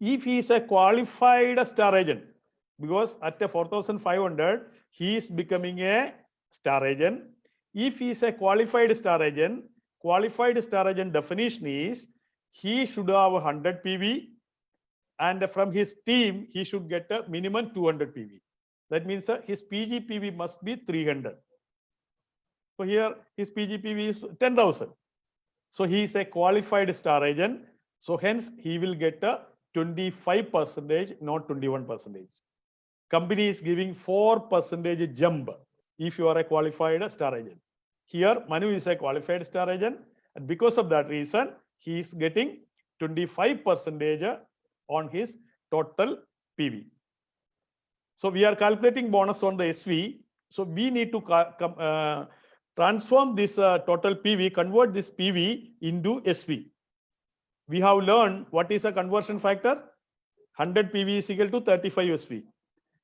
If he is a qualified star agent, because at a 4,500, he is becoming a star agent. If he is a qualified star agent definition is he should have 100 PV, and from his team, he should get a minimum 200 PV. That means his PGPV must be 300. So here his PGPV is 10,000. So he is a qualified star agent. So hence he will get a 25%, not 21%. Company is giving 4% jump if you are a qualified star agent. Here Manu is a qualified star agent, and because of that reason, he is getting 25% on his total PV. So we are calculating bonus on the SV. So we need to transform this total PV, convert this PV into SV. We have learned what is a conversion factor. 100 PV is equal to 35 SV.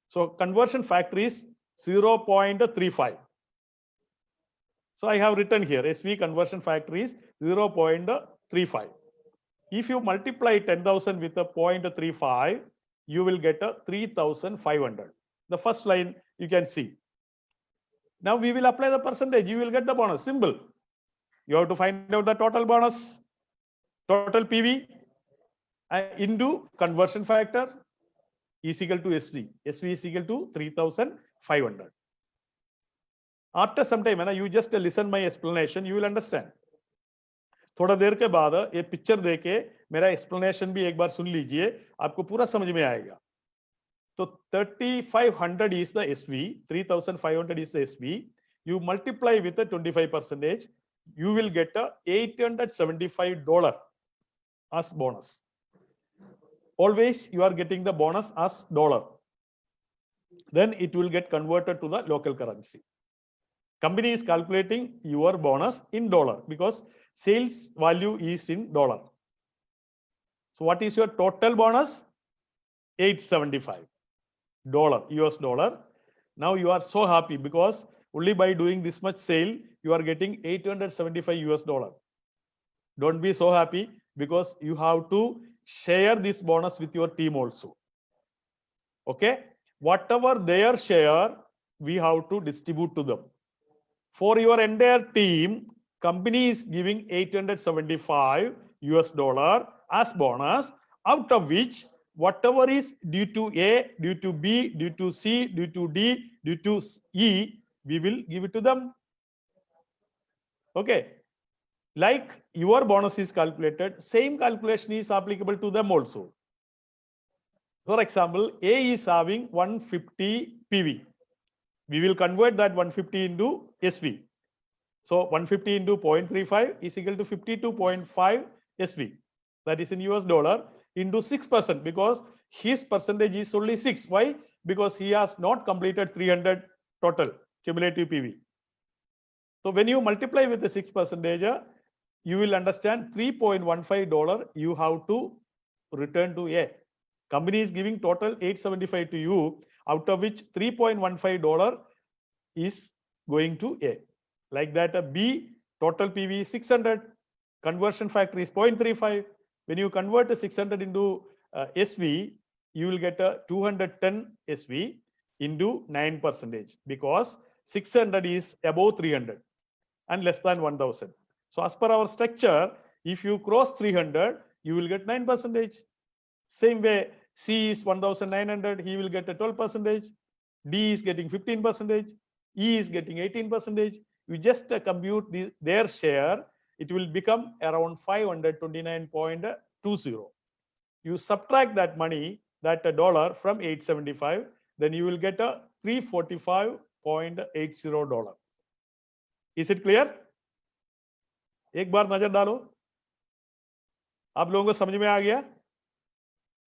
So conversion factor is 0.35. So I have written here SV conversion factor is 0.35. If you multiply 10,000 with a 0.35, you will get a 3,500. The first line you can see. Now we will apply the percentage. You will get the bonus. Simple. You have to find out the total bonus, total PV into conversion factor is equal to SV. SV is equal to 3,500. After some time, you just listen my explanation, you will understand. थोड़ा देर के बाद ये picture देके मेरा explanation भी एक बार सुन लीजिए, आपको पूरा समझ में आएगा. तो 3,500 is the SV, 3,500 is the SV. You multiply with the 25%, you will get a $875 as bonus. Always you are getting the bonus as dollar. Then it will get converted to the local currency. Company is calculating your bonus in dollar because sales value is in dollar. So what is your total bonus? $875 US dollar. Now you are so happy because only by doing this much sale, you are getting $875 US dollar. Don't be so happy because you have to share this bonus with your team also. Okay. Whatever their share, we have to distribute to them. For your entire team, company is giving $875 US dollar as bonus, out of which whatever is due to A, due to B, due to C, due to D, due to E, we will give it to them. Okay. Like your bonus is calculated, same calculation is applicable to them also. For example, A is having 150 PV. We will convert that 150 into SV. So 150 into 0.35 is equal to 52.5 SV. That is in US dollar into 6% because his percentage is only 6. Why? Because he has not completed 300 total cumulative PV. So when you multiply with the 6%, you will understand $3.15 you have to return to A. Company is giving total 875 to you, out of which $3.15 is going to A. Like that, a B total PV is 600. Conversion factor is 0.35. When you convert the 600 into SV, you will get a 210 SV into 9% because 600 is above 300 and less than 1000. So as per our structure, if you cross 300, you will get 9%. Same way, C is 1900, he will get a 12%. D is getting 15%. E is getting 18%. You just compute their share, it will become around 529.20. You subtract that money, that dollar from 875, then you will get a $345.80. Is it clear? एक बार नजर डालो, आप लोगों को समझ में आ गया?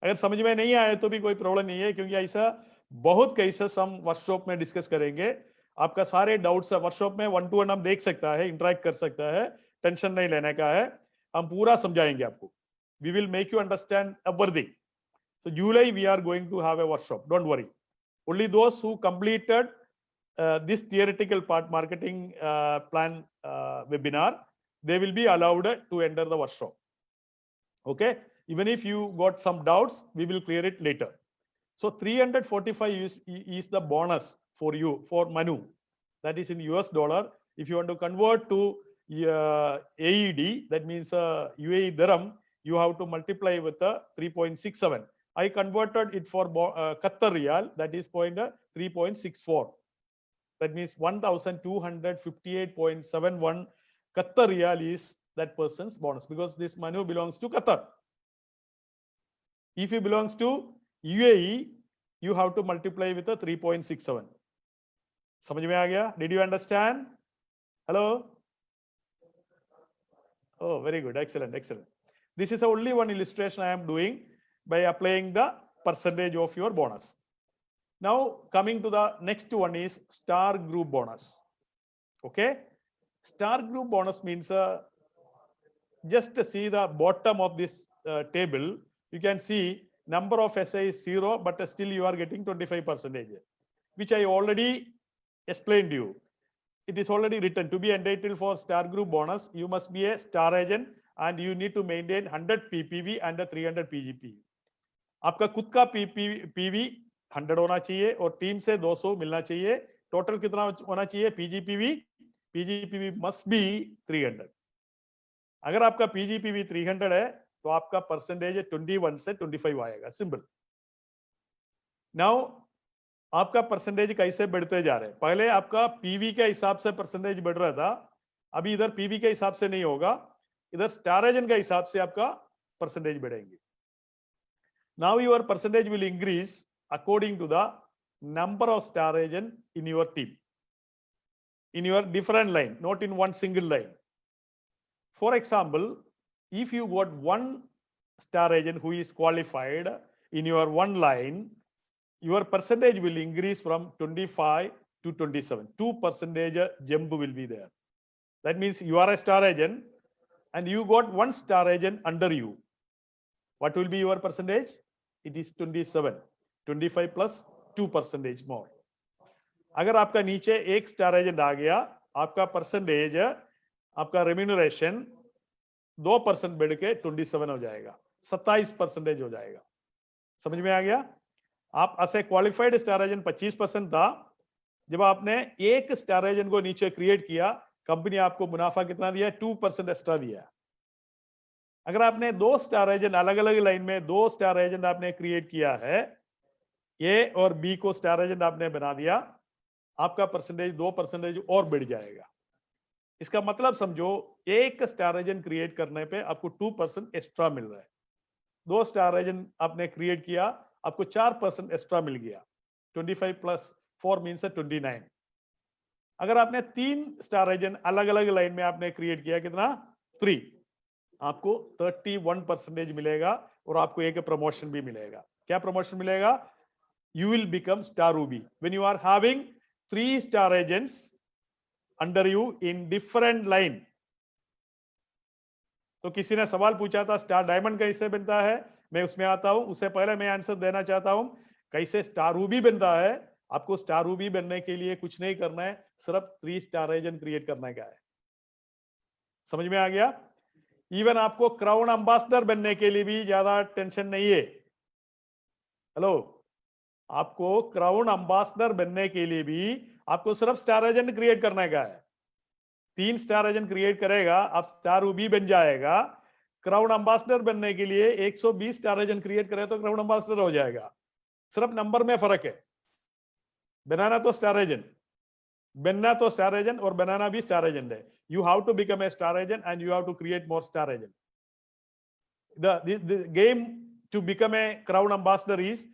अगर समझ में नहीं आया तो भी कोई प्रॉब्लम नहीं है, क्योंकि ऐसा बहुत केसेस हम वर्कशॉप में डिस्कस करेंगे. आपका सारे डाउट्स वर्कशॉप में 1-to-1 हम देख सकता है, इंटरेक्ट कर सकता है, टेंशन नहीं लेने का है, हम पूरा समझाएंगे आपको. We will make you understand everything. So July we are going to have a workshop. Don't worry. Only those who completed this theoretical part marketing plan webinar, they will be allowed to enter the workshop. Okay. Even if you got some doubts, we will clear it later. So 345 is the bonus for you, for Manu. That is in US dollar. If you want to convert to AED, that means UAE dirham, you have to multiply with 3.67. I converted it for Qatar Riyal, that is 3.64. That means 1,258.71 Qatar Riyal is that person's bonus, because this Manu belongs to Qatar. If he belongs to UAE, you have to multiply with a 3.67. समझ में आ गया? Did you understand? Hello? Oh, very good. Excellent. Excellent. This is only one illustration I am doing by applying the percentage of your bonus. Now, coming to the next one is star group bonus. Okay. Star group bonus means just see the bottom of this table. You can see number of SI is 0, but still you are getting 25%, which I already explained to you. It is already written, to be entitled for star group bonus, you must be a star agent and you need to maintain 100 PPV and 300 PGP. आपका खुद का PV 100 होना चाहिए और team से 200 मिलना चाहिए. Total कितना होना चाहिए? PGPV must be 300. अगर आपका PGPV 300 है तो आपका परसेंटेज 21 से 25 आएगा. सिंपल. नाउ आपका परसेंटेज कैसे बढ़ते जा रहे हैं? पहले आपका पीवी के हिसाब से परसेंटेज बढ़ रहा था, अभी इधर पीवी के हिसाब से नहीं होगा, इधर स्टार एजेंट के हिसाब से आपका परसेंटेज बढ़ेंगे. Now your percentage will increase according to the number of star agent in your team, in your different line, not in one single line. For example, if you got one star agent who is qualified in your one line, your percentage will increase from 25 to 27. 2% jump will be there. That means you are a star agent and you got one star agent under you. What will be your percentage? It is 27. 25 plus 2% more. अगर आपका नीचे एक star agent आ गया, आपका percentage, आपका remuneration 2% बढ़ के 27 हो जाएगा, 27% हो जाएगा. समझ में आ गया? आप ऐसे क्वालिफाइड स्टार एजेंट 25% था. जब आपने एक स्टार एजेंट को नीचे क्रिएट किया, कंपनी आपको मुनाफा कितना दिया? 2% एक्स्ट्रा दिया. अगर आपने 2 स्टार एजेंट अलग अलग लाइन में 2 स्टार एजेंट आपने क्रिएट किया है, ए और बी को स्टार एजेंट आपने बना दिया, आपका परसेंटेज 2% और बढ़ जाएगा. इसका मतलब समझो, एक स्टार एजेंट क्रिएट करने पे आपको 2% एक्स्ट्रा मिल रहा है. 2 स्टार एजेंट आपने क्रिएट किया, आपको 4% एक्स्ट्रा मिल गया. 25 प्लस 4 मीन्स 29. अगर आपने 3 स्टार एजेंट अलग अलग लाइन में आपने क्रिएट किया, कितना? 3, आपको 31% मिलेगा और आपको एक प्रमोशन भी मिलेगा. क्या प्रमोशन मिलेगा? You will become star ruby when you are having 3 star agents under you in different line. तो किसी ने सवाल पूछा था स्टार डायमंड कैसे बनता है, मैं उसमें आता हूं. उससे पहले मैं आंसर देना चाहता हूं कैसे स्टार रूबी बनता है. आपको स्टार रूबी बनने के लिए कुछ नहीं करना है, सिर्फ 3 स्टार एजेंट क्रिएट करने का है. समझ में आ गया? इवन आपको क्राउन एम्बेसडर बनने के लिए भी ज्यादा टेंशन नहीं है. हेलो, आपको क्राउन एम्बेसडर बनने के लिए भी आपको सिर्फ स्टार एजेंट क्रिएट करने का है. 3 स्टार एजेंट क्रिएट करेगा, आप स्टार रूबी बन जाएगा. क्राउन एम्बेसडर बनने के लिए 120 स्टार एजेंट क्रिएट करे तो क्राउन एम्बेसडर हो जाएगा. सिर्फ नंबर में फर्क है. बनाना तो स्टार एजेंट, बनना तो स्टार एजेंट और बनाना भी स्टार एजेंट है. You have to become a star agent and you have to create more star agent. The game to become a crown ambassador is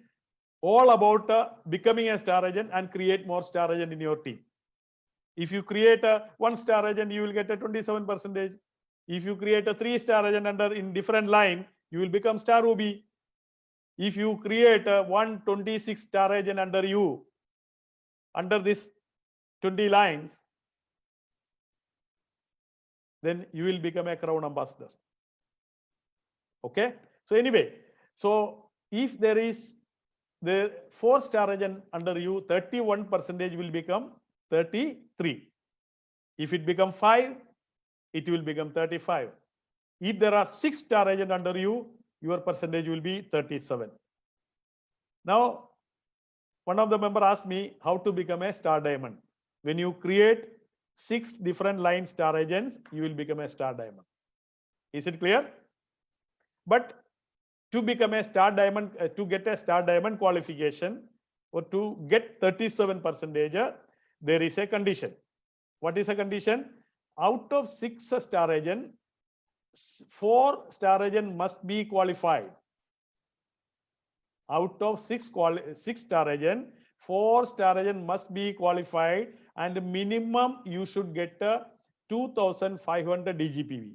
all about becoming a star agent and create more star agent in your team. If you create a 1 star agent, you will get a 27%. If you create a 3 star agent under in different line, you will become star ruby. If you create a 126 star agent under you, under this 20 lines, then you will become a crown ambassador. Okay. So anyway, so if there is the 4 star agent under you, 31% will become 33. If it become 5, it will become 35. If there are 6 star agent under you, your percentage will be 37. Now, one of the member asked me how to become a star diamond. When you create 6 different line star agents, you will become a star diamond. Is it clear? But to become a star diamond, to get a star diamond qualification or to get 37%, there is a condition. What is a condition? Out of 6 star agent, 4 star agent must be qualified. Out of 6 star agent, 4 star agent must be qualified, and minimum you should get 2,500 DGPV.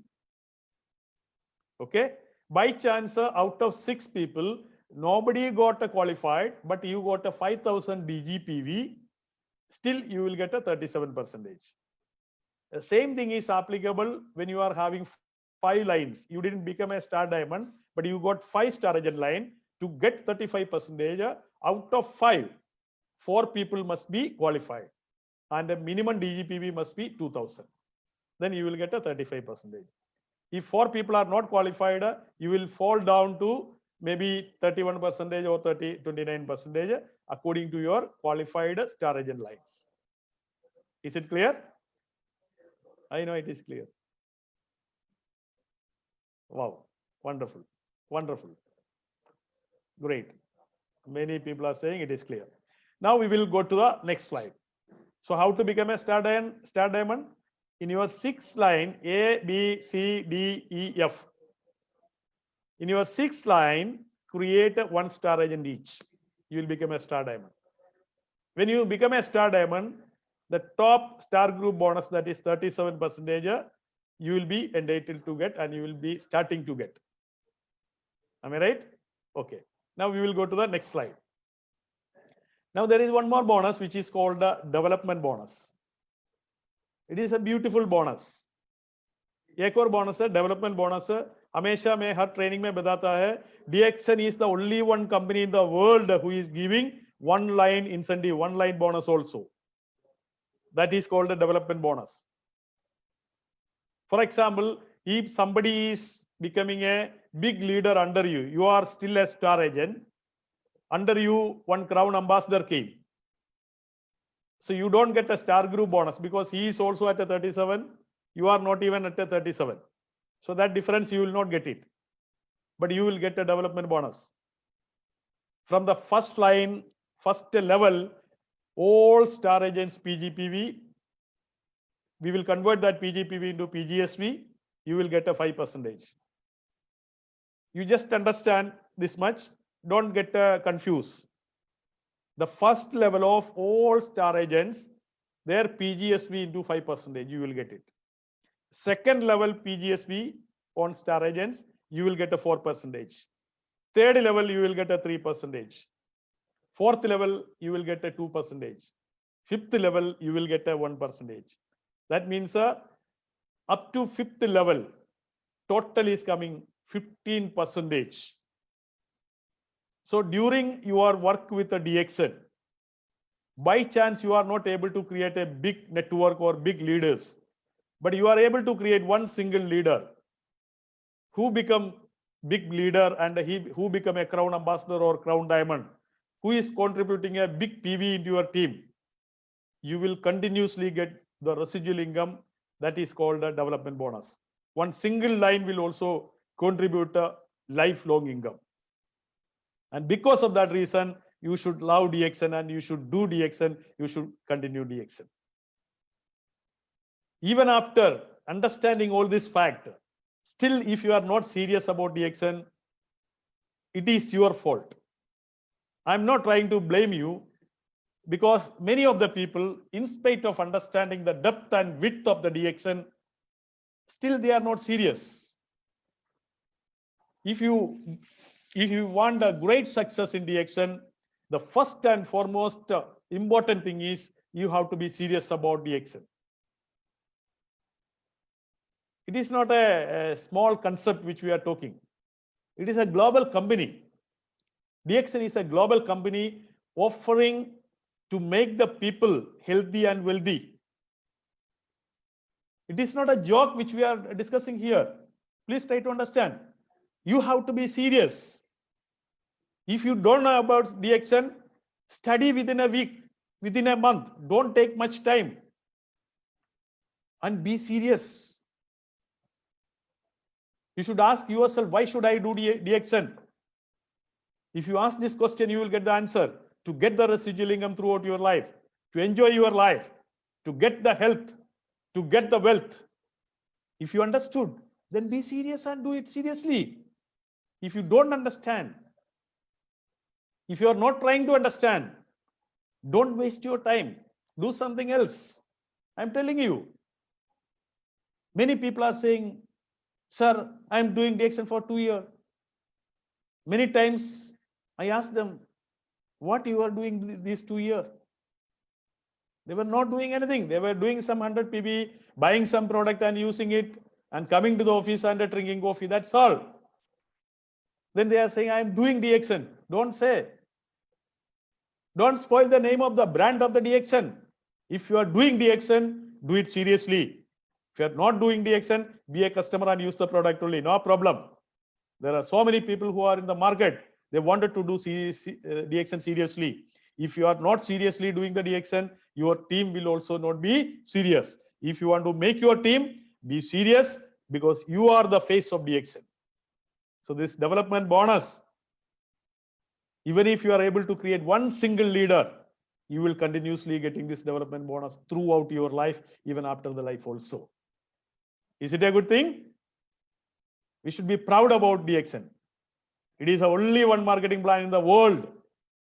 Okay. By chance, out of 6 people, nobody got qualified, but you got a 5,000 DGPV, still you will get a 37%. The same thing is applicable when you are having 5 lines. You didn't become a star diamond, but you got 5 star agent line. To get 35%, out of 5, 4 people must be qualified, and the minimum DGPV must be 2,000. Then you will get a 35%. If 4 people are not qualified, you will fall down to maybe 31% or 29% according to your qualified star agent lines. Is it clear? I know it is clear. Wow, wonderful, wonderful. Great. Many people are saying it is clear. Now we will go to the next slide. So how to become a star diamond? In your 6th line, A, B, C, D, E, F. In your 6th line, create 1 star agent each. You will become a star diamond. When you become a star diamond, the top star group bonus, that is 37%, you will be entitled to get, and you will be starting to get. Am I right? Okay. Now we will go to the next slide. Now there is one more bonus which is called the development bonus. It is a beautiful bonus. एक और bonus है development bonus. हमेशा मैं हर training में बताता है, DXN is the only one company in the world who is giving 1 line incentive, 1 line bonus also. That is called the development bonus. For example, if somebody is becoming a big leader under you, you are still a star agent. Under you, 1 crown ambassador came. So you don't get a star group bonus because he is also at a 37. You are not even at a 37. So that difference you will not get it. But you will get a development bonus. From the first line, first level, all star agents PGPV, we will convert that PGPV into PGSV. You will get a 5%. You just understand this much. Don't get confused. The first level of all star agents, their PGSV into 5%, you will get it. Second level PGSV on star agents, you will get a 4%. Third level, you will get a 3%. Fourth level, you will get a 2%. Fifth level, you will get a 1%. That means up to 5th level, total is coming 15%. So during your work with the DXN, by chance you are not able to create a big network or big leaders, but you are able to create 1 single leader who become big leader, and who become a crown ambassador or crown diamond, who is contributing a big PV into your team. You will continuously get the residual income, that is called a development bonus. 1 single line will also contribute a lifelong income. And because of that reason, you should love DXN and you should do DXN, you should continue DXN. Even after understanding all this fact, still if you are not serious about DXN, it is your fault. I'm not trying to blame you, because many of the people, in spite of understanding the depth and width of the DXN, still they are not serious. If you want a great success in DXN, the first and foremost important thing is you have to be serious about DXN. It is not a small concept which we are talking. It is a global company. DXN is a global company offering to make the people healthy and wealthy. It is not a joke which we are discussing here. Please try to understand. You have to be serious. If you don't know about DXN, study within a week, within a month. Don't take much time. And be serious. You should ask yourself, why should I do DXN? If you ask this question, you will get the answer. To get the residual income throughout your life, to enjoy your life, to get the health, to get the wealth. If you understood, then be serious and do it seriously. If you don't understand, if you are not trying to understand, don't waste your time. Do something else. I'm telling you. Many people are saying, sir, I'm doing DXN for 2 years. Many times I ask them, what you are doing these 2 years? They were not doing anything. They were doing some 100 PB, buying some product and using it and coming to the office and drinking coffee. That's all. Then they are saying, I'm doing DXN. Don't say. Don't spoil the name of the brand of the DXN. If you are doing DXN, do it seriously. If you are not doing DXN, be a customer and use the product only. No problem. There are so many people who are in the market. They wanted to do DXN seriously. If you are not seriously doing the DXN, your team will also not be serious. If you want to make your team be serious, because you are the face of DXN. So this development bonus, even if you are able to create one single leader, you will continuously getting this development bonus throughout your life, even after the life also. Is it a good thing? We should be proud about DXN. It is the only one marketing plan in the world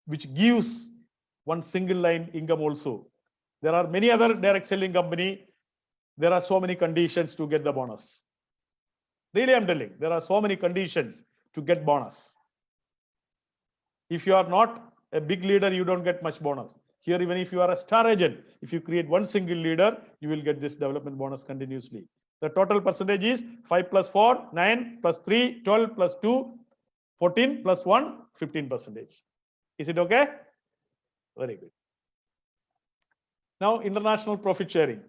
which gives one single line income also. There are many other direct selling company. There are so many conditions to get the bonus. Really, I'm telling, there are so many conditions to get bonus. If you are not a big leader, you don't get much bonus. Here, even if you are a star agent, if you create one single leader, you will get this development bonus continuously. The total percentage is 5 plus 4, 9 plus 3, 12 plus 2, 14 plus 1, 15%. Is it okay? Very good. Now, international profit sharing.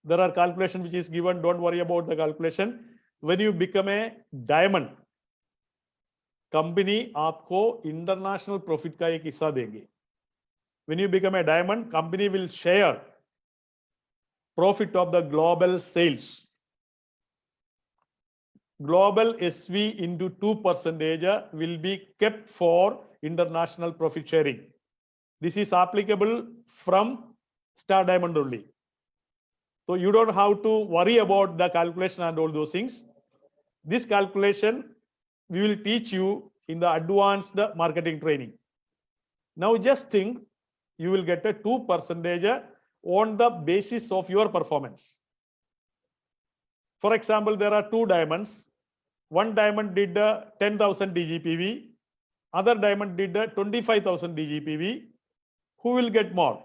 There are calculation which is given. Don't worry about the calculation. When you become a diamond, company आपको international profit का एक हिस्सा देंगे. When you become a diamond, company will share profit of the global sales. Global SV into 2% will be kept for international profit sharing. This is applicable from Star Diamond only. So you don't have to worry about the calculation and all those things. This calculation we will teach you in the advanced marketing training. Now just think, you will get a 2% on the basis of your performance. For example, there are two diamonds. One diamond did 10,000 DGPV. Other diamond did 25,000 DGPV. Who will get more?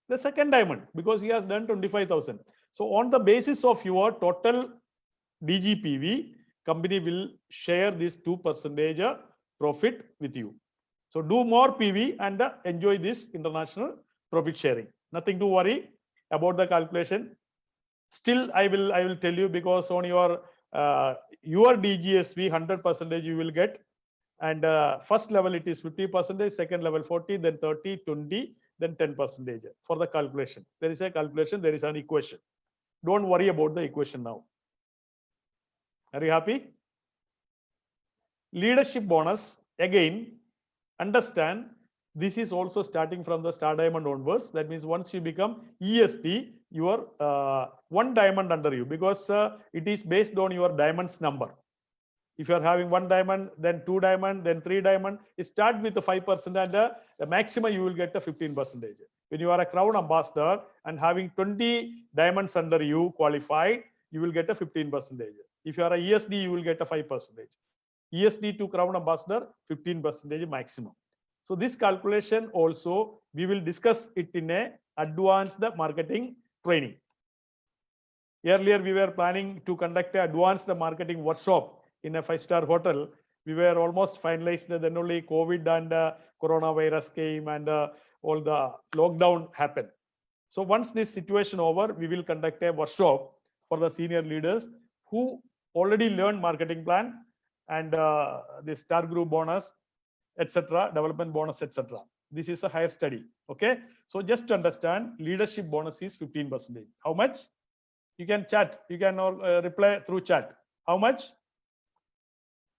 The second diamond, because he has done 25,000. So on the basis of your total DGPV, company will share this 2% profit with you. So do more PV and enjoy this international profit sharing. Nothing to worry about the calculation. Still, I will tell you, because on your DGSV 100% you will get, and first level it is 50%, second level 40, then 30, 20, then 10% for the calculation. There is a calculation, there is an equation. Don't worry about the equation now. Are you happy? Leadership bonus, again, understand this is also starting from the Star Diamond onwards. That means once you become ESD, you are one diamond under you, because it is based on your diamonds number. If you are having one diamond, then two diamond, then three diamond, it start with the 5%, and the maximum you will get the 15%. When you are a crown ambassador and having 20 diamonds under you qualified, you will get a 15%. If you are a ESD, you will get a 5%. ESD to crown ambassador, 15% maximum. So this calculation also, we will discuss it in a advanced marketing training. Earlier, we were planning to conduct an advanced marketing workshop in a 5-star hotel. We were almost finalized. Then only COVID and coronavirus came, and all the lockdown happened. So once this situation over, we will conduct a workshop for the senior leaders who already learned marketing plan and the star group bonus, etc., development bonus, etc. This is a higher study. Okay. So just to understand, leadership bonus is 15%. How much? You can chat. You can reply through chat. How much?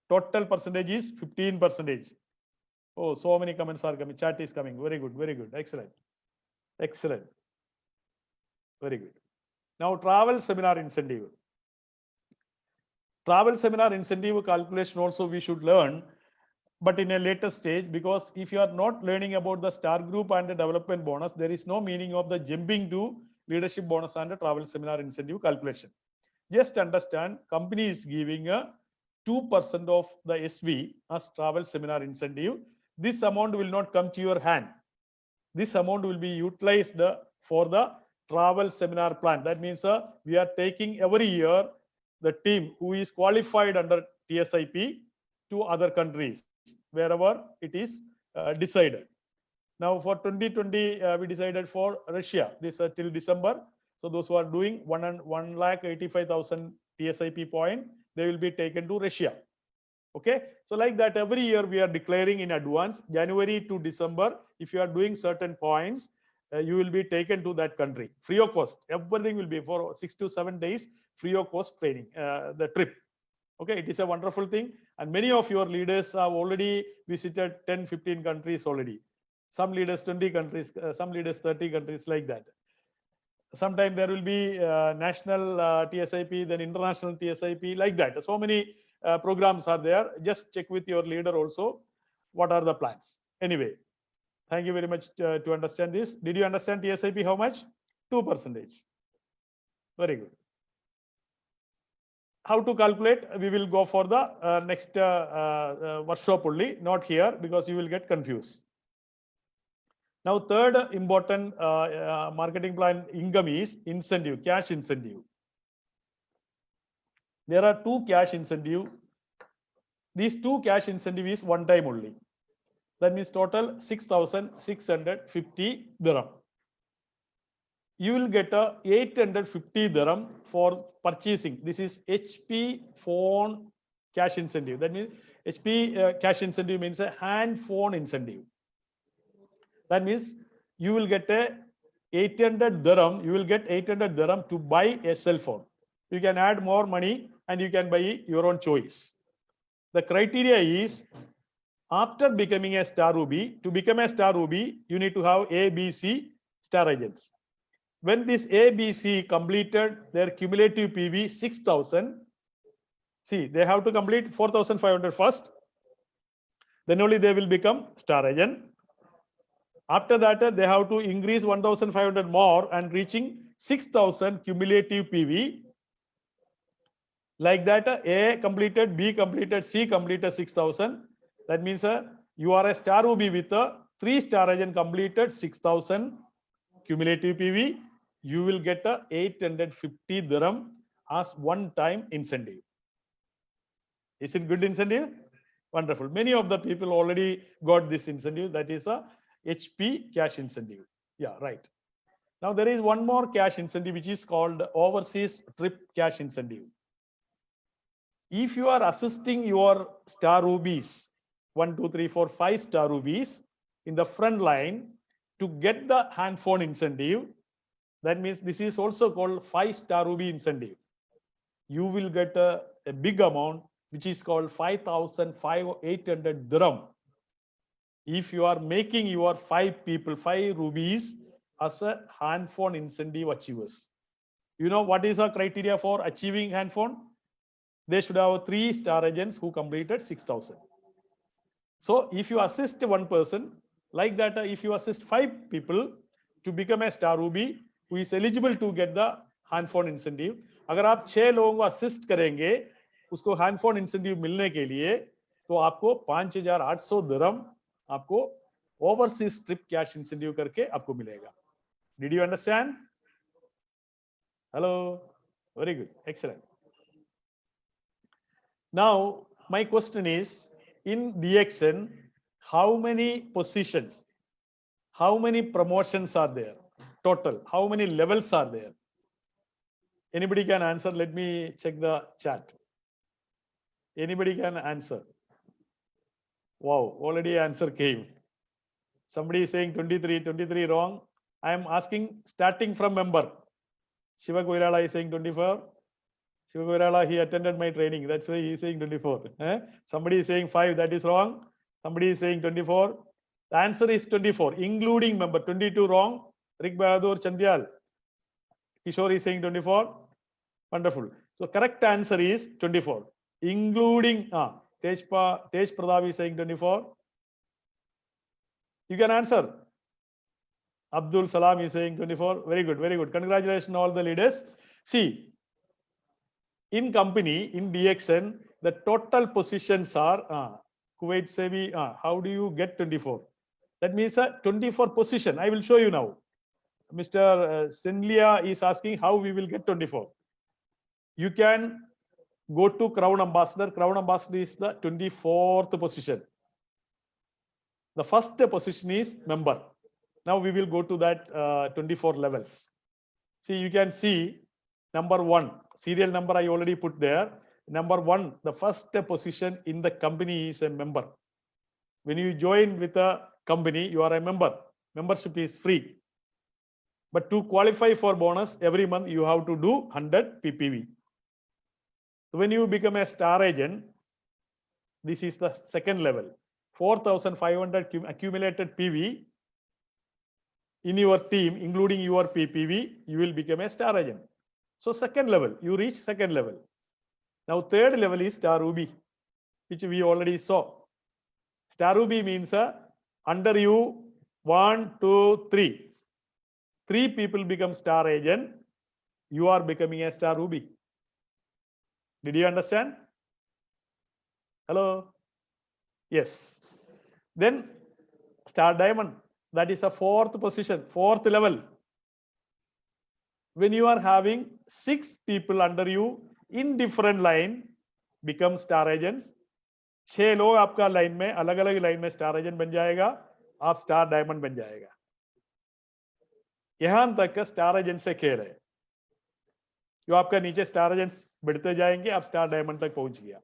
Total percentage is 15%. Oh, so many comments are coming. Chat is coming. Very good. Very good. Excellent. Excellent. Very good. Now, travel seminar incentive. Travel seminar incentive calculation also we should learn, but in a later stage, because if you are not learning about the star group and the development bonus, there is no meaning of the jumping to leadership bonus and the travel seminar incentive calculation. Just understand, company is giving a 2% of the SV as travel seminar incentive. This amount will not come to your hand. This amount will be utilized for the travel seminar plan. That means we are taking every year the team who is qualified under TSIP to other countries, wherever it is decided. Now for 2020, we decided for Russia, this till December. So those who are doing 1,85,000 TSIP point, they will be taken to Russia. Okay, so like that, every year we are declaring in advance, January to December, if you are doing certain points, you will be taken to that country free of cost. Everything will be for 6 to 7 days free of cost training, the trip. Okay, it is a wonderful thing, and many of your leaders have already visited 10-15 countries already. Some leaders 20 countries, some leaders 30 countries, like that. Sometimes there will be national TSIP, then international TSIP, like that. So many programs are there. Just check with your leader also what are the plans. Anyway, thank you very much to understand this. Did you understand TSIP how much? 2%. Very good. How to calculate? We will go for the next workshop only, not here, because you will get confused. Now, third important marketing plan income is incentive, cash incentive. There are two cash incentive. These two cash incentive is one time only. That means total 6,650 dirham. You will get a 850 dirham for purchasing. This is HP phone cash incentive. That means HP cash incentive means a hand phone incentive. That means you will get a 800 dirham. You will get 800 dirham to buy a cell phone. You can add more money and you can buy your own choice. The criteria is, after becoming a star Ruby, to become a star Ruby, you need to have A, B, C star agents. When this A, B, C completed their cumulative PV 6,000, see, they have to complete 4,500 first. Then only they will become star agent. After that, they have to increase 1,500 more and reaching 6,000 cumulative PV. Like that, A completed, B completed, C completed 6,000. That means you are a star Ruby with a 3-star agent completed 6,000 cumulative PV. You will get a 850 dirham as one-time incentive. Is it good incentive? Wonderful. Many of the people already got this incentive. That is a HP cash incentive. Yeah, right. Now there is one more cash incentive which is called overseas trip cash incentive. If you are assisting your star Rubies, 1, 2, 3, 4, 5-star Rubies in the front line to get the handphone incentive, that means this is also called 5-star Ruby incentive. You will get a big amount which is called 5,800 dirham. If you are making your 5 Rubies as a handphone incentive achievers. You know what is the criteria for achieving handphone? They should have 3-star agents who completed 6,000. So if you assist one person, like that, if you assist 5 people to become a star Ruby who is eligible to get the handphone incentive, अगर आप 6 लोगों को assist करेंगे उसको handphone incentive मिलने के लिए, तो आपको 5,800 dirham आपको overseas trip cash incentive करके आपको मिलेगा. Did you understand? Hello. Very good. Excellent. Now, my question is, in DXN, how many positions, how many promotions are there total? How many levels are there? Anybody can answer? Let me check the chat. Anybody can answer? Wow, already answer came. Somebody is saying 23 wrong. I am asking starting from member. Shiva Koirala is saying 24. Shivakurala, he attended my training. That's why he is saying 24. Somebody is saying 5. That is wrong. Somebody is saying 24. The answer is 24, including member. 22 wrong. Rik Bahadur Chandyal. Kishore is saying 24. Wonderful. So correct answer is 24, including Tej Pradap is saying 24. You can answer. Abdul Salam is saying 24. Very good, very good. Congratulations, all the leaders. See, in company, in DXN, the total positions are Kuwait Sevi. How do you get 24? That means a 24 position. I will show you now. Mr. Sinlia is asking how we will get 24. You can go to Crown Ambassador. Crown Ambassador is the 24th position. The first position is member. Now we will go to that 24 levels. See, you can see number 1, serial number I already put there. Number 1, the first position in the company is a member. When you join with a company, you are a member. Membership is free. But to qualify for bonus, every month you have to do 100 PPV. When you become a star agent, this is the second level. 4,500 accumulated PV in your team, including your PPV, you will become a star agent. So second level, you reach second level. Now third level is Star Ruby, which we already saw. Star Ruby means under you 1, 2, 3. 3 people become star agent. You are becoming a Star Ruby. Did you understand? Hello? Yes. Then Star Diamond, that is a 4th position, 4th level. When you are having 6 people under you in different line, become star agents. 6 लोग आपका line में अलग अलग line में star agent बन जाएगा, आप star diamond बन जाएगा. यहां तक स्टार एजेंट से खेल है. जो आपका नीचे स्टार एजेंट्स बढ़ते जाएंगे, आप स्टार डायमंड तक पहुंच गया.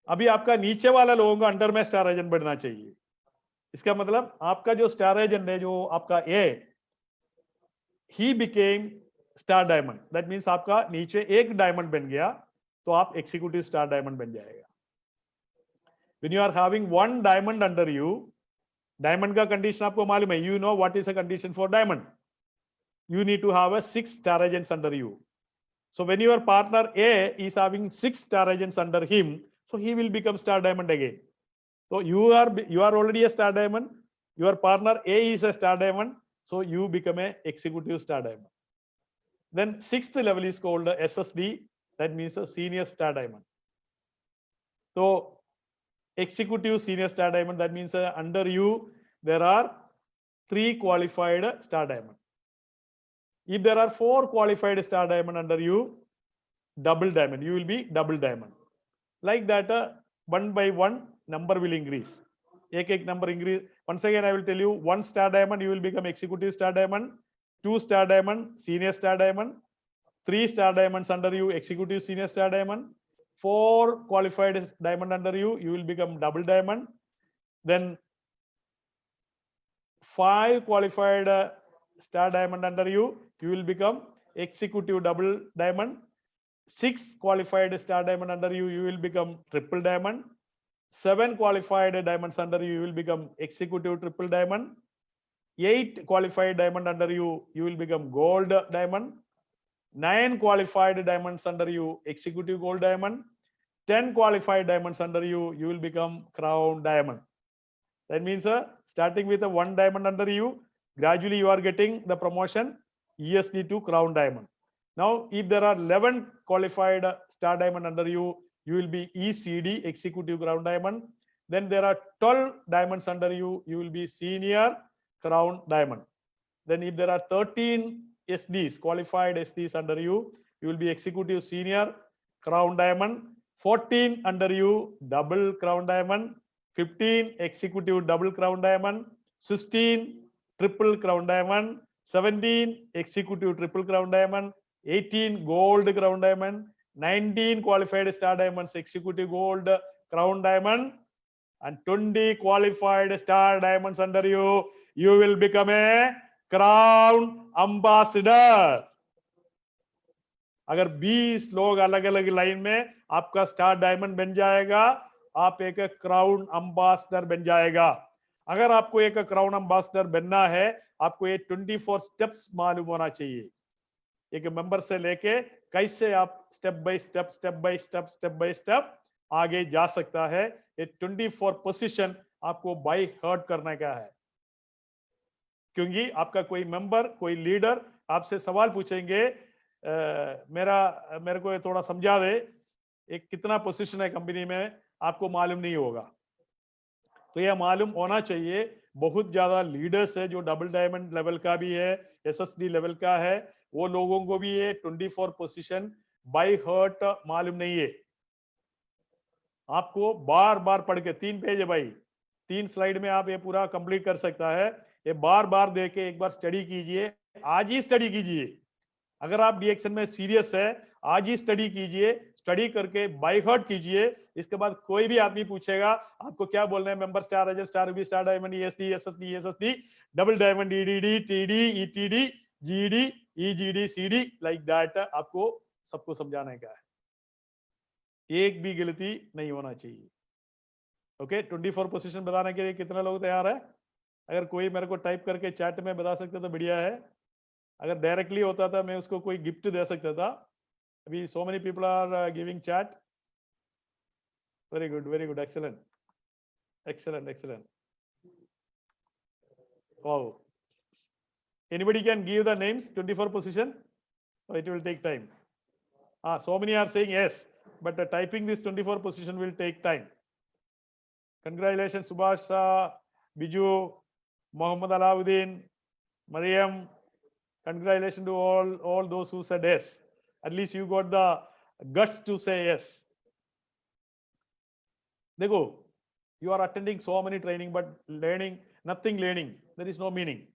अभी आपका नीचे वाला लोगों का अंडर में स्टार एजेंट बढ़ना चाहिए. इसका मतलब आपका जो स्टार एजेंट है, जो आपका a, he became star diamond. That means आपका नीचे एक डायमंड बन गया, तो आप एक्सिक्यूटिव स्टार डायमंड बन जाएगा. When you are having 1 diamond under you, diamond का condition आपको मालूम है. You know what is a condition for diamond. You need to have a 6 star agents under you. So when your partner A is having 6 star agents under him, so he will become star diamond again. So you are already a star diamond. Your partner A is a star diamond, so you become a executive star diamond. Then 6th level is called SSD. That means a senior star diamond. So executive senior star diamond, that means under you there are 3 qualified star diamond. If there are 4 qualified star diamond under you, double diamond, you will be double diamond. Like that, 1 by 1 number will increase. Ek number increase. Once again I will tell you, 1 star diamond you will become executive star diamond, 2 star diamond senior star diamond, 3 star diamonds under you executive senior star diamond, 4 qualified diamond under you, you will become double diamond. Then 5 qualified star diamond under you, you will become executive double diamond. 6 qualified star diamond under you, you will become triple diamond. 7 qualified diamonds under you, you will become executive triple diamond. 8 qualified diamond under you, you will become gold diamond. 9 qualified diamonds under you, executive gold diamond. 10 qualified diamonds under you, you will become crown diamond. That means starting with a 1 diamond under you, gradually you are getting the promotion ESD to crown diamond. Now, if there are 11 qualified star diamond under you, you will be ECD, executive crown diamond. Then there are 12 diamonds under you, you will be senior crown diamond. Then if there are 13 SDs, qualified SDs under you, you will be executive senior crown diamond. 14 under you, double crown diamond. 15 executive double crown diamond. 16 triple crown diamond. 17 executive triple crown diamond. 18 gold crown diamond. 19 qualified star diamonds, executive gold crown diamond. And 20 qualified star diamonds under you, you will become a crown ambassador. अगर 20 लोग अलग अलग line में, आपका star diamond बन जाएगा, आप एक क्राउन अम्बासडर बन जाएगा। अगर आपको एक क्राउन अम्बासडर बनना है, आपको ये 24 स्टेप्स मालूम होना चाहिए। एक मेंबर से लेके कैसे आप स्टेप बाय स्टेप आगे जा सकता है। ये 24 पोजीशन आपको बाय हार्ट करने का है, क्योंकि आपका कोई मेंबर, कोई लीडर आपसे सवाल पूछेंगे, मेरे को ये थोड़ा समझा दे, एक कितना पोजीशन है कंपनी में, आपको मालूम नहीं होगा। तो यह मालूम होना चाहिए। बहुत ज्यादा लीडर्स है जो डबल डायमंड लेवल का भी है, एसएसडी लेवल का है, वो लोगों को भी ये 24 पोजीशन बाय हार्ट मालूम नहीं है। आपको बार बार पढ़ के, 3 पेज है भाई, 3 स्लाइड में आप ये पूरा कंप्लीट कर सकता है। ये बार बार देके एक बार स्टडी कीजिए, आज ही स्टडी कीजिए। अगर आप डीएक्शन में सीरियस है, आज ही स्टडी कीजिए, स्टडी करके बाय हार्ट कीजिए। इसके बाद कोई भी आदमी पूछेगा आपको क्या बोलना है, member star, agent star, ruby star diamond, ESD, SSD, double diamond, EDD, TD, ETD, GD, EGD, CD, like that, आपको सबको समझाने का है। एक भी गलती नहीं होना चाहिए। ओके, 24 पोजीशन बताने के लिए कितने लोग तैयार है? अगर कोई मेरे को टाइप करके चैट में बता सकते तो बढ़िया है। अगर डायरेक्टली होता था मैं उसको कोई गिफ्ट दे सकता था। अभी so many people are giving chat. Very good, excellent, excellent. Wow, anybody can give the names 24 position, or it will take time? So many are saying yes, but typing this 24 position will take time. Congratulations, Subhash, Biju, Mohammed Alauddin, Mariam. Congratulations to all those who said yes. At least you got the guts to say yes. Dekho, you are attending so many training, but learning nothing. There is no meaning.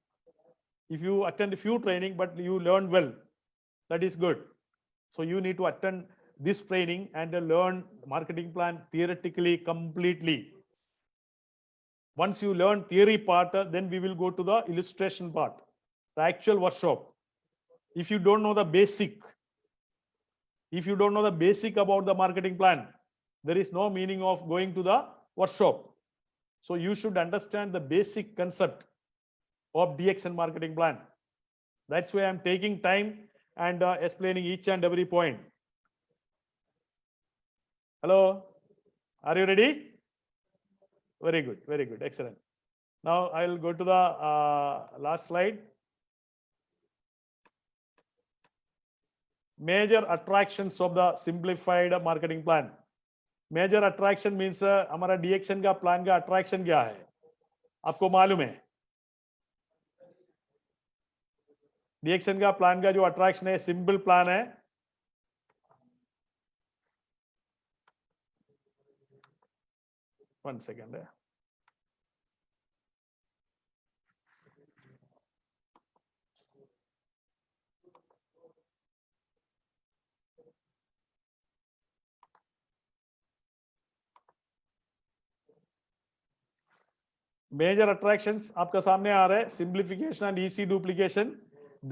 If you attend a few training but you learn well, that is good. So you need to attend this training and learn marketing plan theoretically completely. Once you learn theory part, then we will go to the illustration part, the actual workshop. If you don't know the basic, about the marketing plan, there is no meaning of going to the workshop. So you should understand the basic concept of DXN marketing plan. That's why I'm taking time and explaining each and every point. Hello, are you ready? Very good, excellent. Now I'll go to the last slide. Major attractions of the simplified marketing plan. Major attraction means हमारा DXN का plan का attraction क्या है, आपको मालूम है? DXN का plan का जो अट्रैक्शन है, सिंपल प्लान है। वन सेकेंड है। मेजर अट्रैक्शंस आपका सामने आ रहा है। Simplification and EC duplication,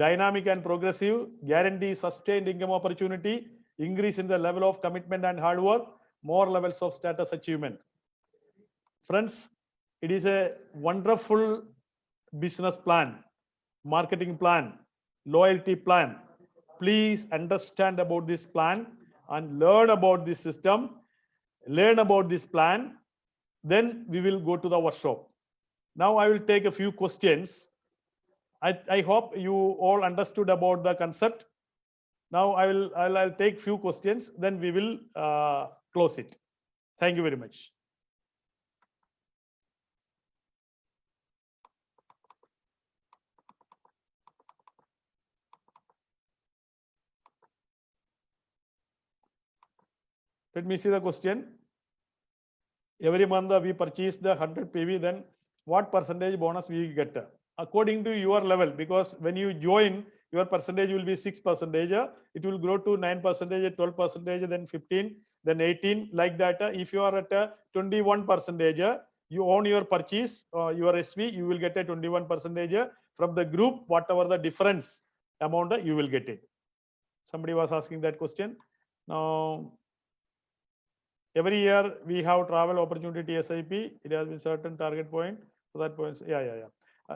dynamic and progressive, guarantee sustained income opportunity, increase in the level of commitment and hard work, more levels of status achievement. Friends, it is a wonderful business plan, marketing plan, loyalty plan. Please understand about this plan and learn about this system, learn about this plan. Then we will go to the workshop. Now I will take a few questions. I hope you all understood about the concept. Now I'll take few questions, then we will close it. Thank you very much. Let me see the question. Every month we purchase the 100 PV, then what percentage bonus we get? According to your level, because when you join, your percentage will be 6%. It will grow to 9%, 12%, then 15, then 18, like that. If you are at 21%, you own your purchase, your SV, you will get a 21% from the group. Whatever the difference amount, you will get it. Somebody was asking that question. Now, every year we have travel opportunity SIP. It has been certain target point. So that points, yeah.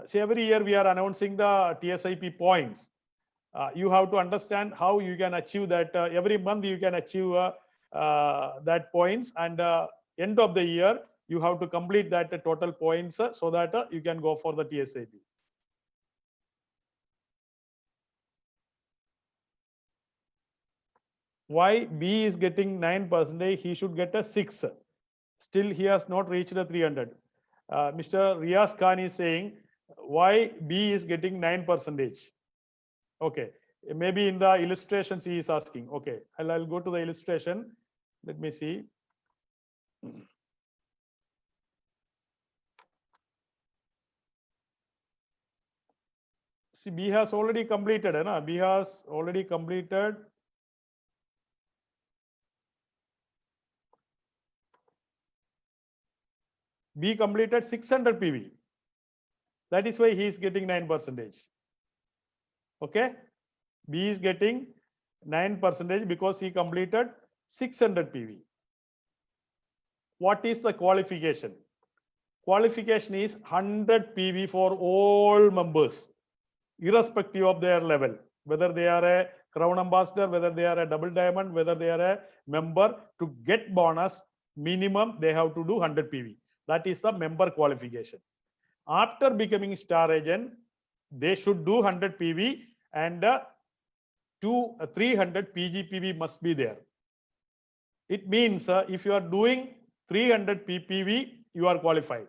So every year we are announcing the TSIP points. You have to understand how you can achieve that. Every month you can achieve that points, and end of the year you have to complete that total points so that you can go for the TSIP. Why B is getting 9%? He should get a 6. Still, he has not reached the 300. Mr. Riaz Khan is saying why B is getting 9%. Okay, maybe in the illustrations he is asking. Okay, I'll go to the illustration. Let me see. See, B has already completed. B has already completed. B completed 600 PV. That is why he is getting 9%. Okay, B is getting 9% because he completed 600 PV. What is the qualification? Qualification is 100 PV for all members, irrespective of their level, whether they are a Crown Ambassador, whether they are a double diamond, whether they are a member. To get bonus, minimum they have to do 100 PV. That is the member qualification. After becoming star agent, they should do 100 PV, and 300 PGPV must be there. It means if you are doing 300 PPV, you are qualified.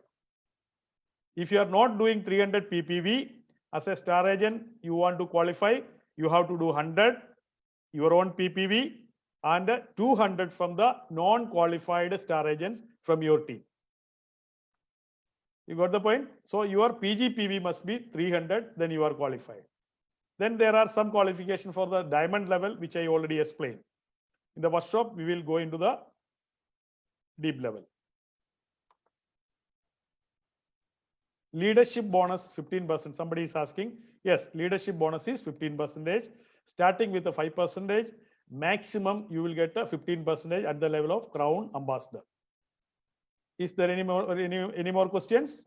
If you are not doing 300 PPV, as a star agent, you want to qualify, you have to do 100, your own PPV, and 200 from the non-qualified star agents from your team. You got the point? So your PGPV must be 300, then you are qualified. Then there are some qualification for the diamond level, which I already explained. In the workshop, we will go into the deep level. Leadership bonus 15%. Somebody is asking. Yes, leadership bonus is 15%. Starting with the 5%, maximum you will get a 15% at the level of Crown Ambassador. Is there any more questions?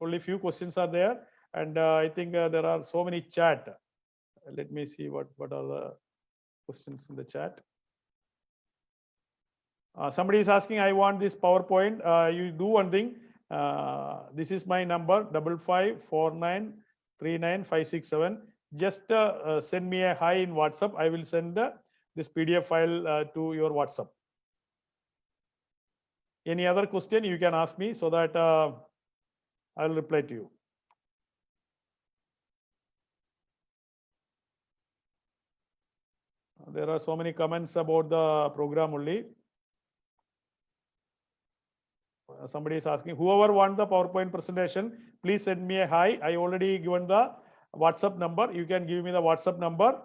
Only few questions are there, and I think there are so many chat. Let me see what are the questions in the chat. Somebody is asking, I want this PowerPoint. You do one thing. This is my number 5549395567. Just send me a hi in WhatsApp. I will send this PDF file to your WhatsApp. Any other question you can ask me so that I will reply to you. There are so many comments about the program only. Somebody is asking, whoever wants the PowerPoint presentation, please send me a hi. I already given the WhatsApp number. You can give me the WhatsApp number.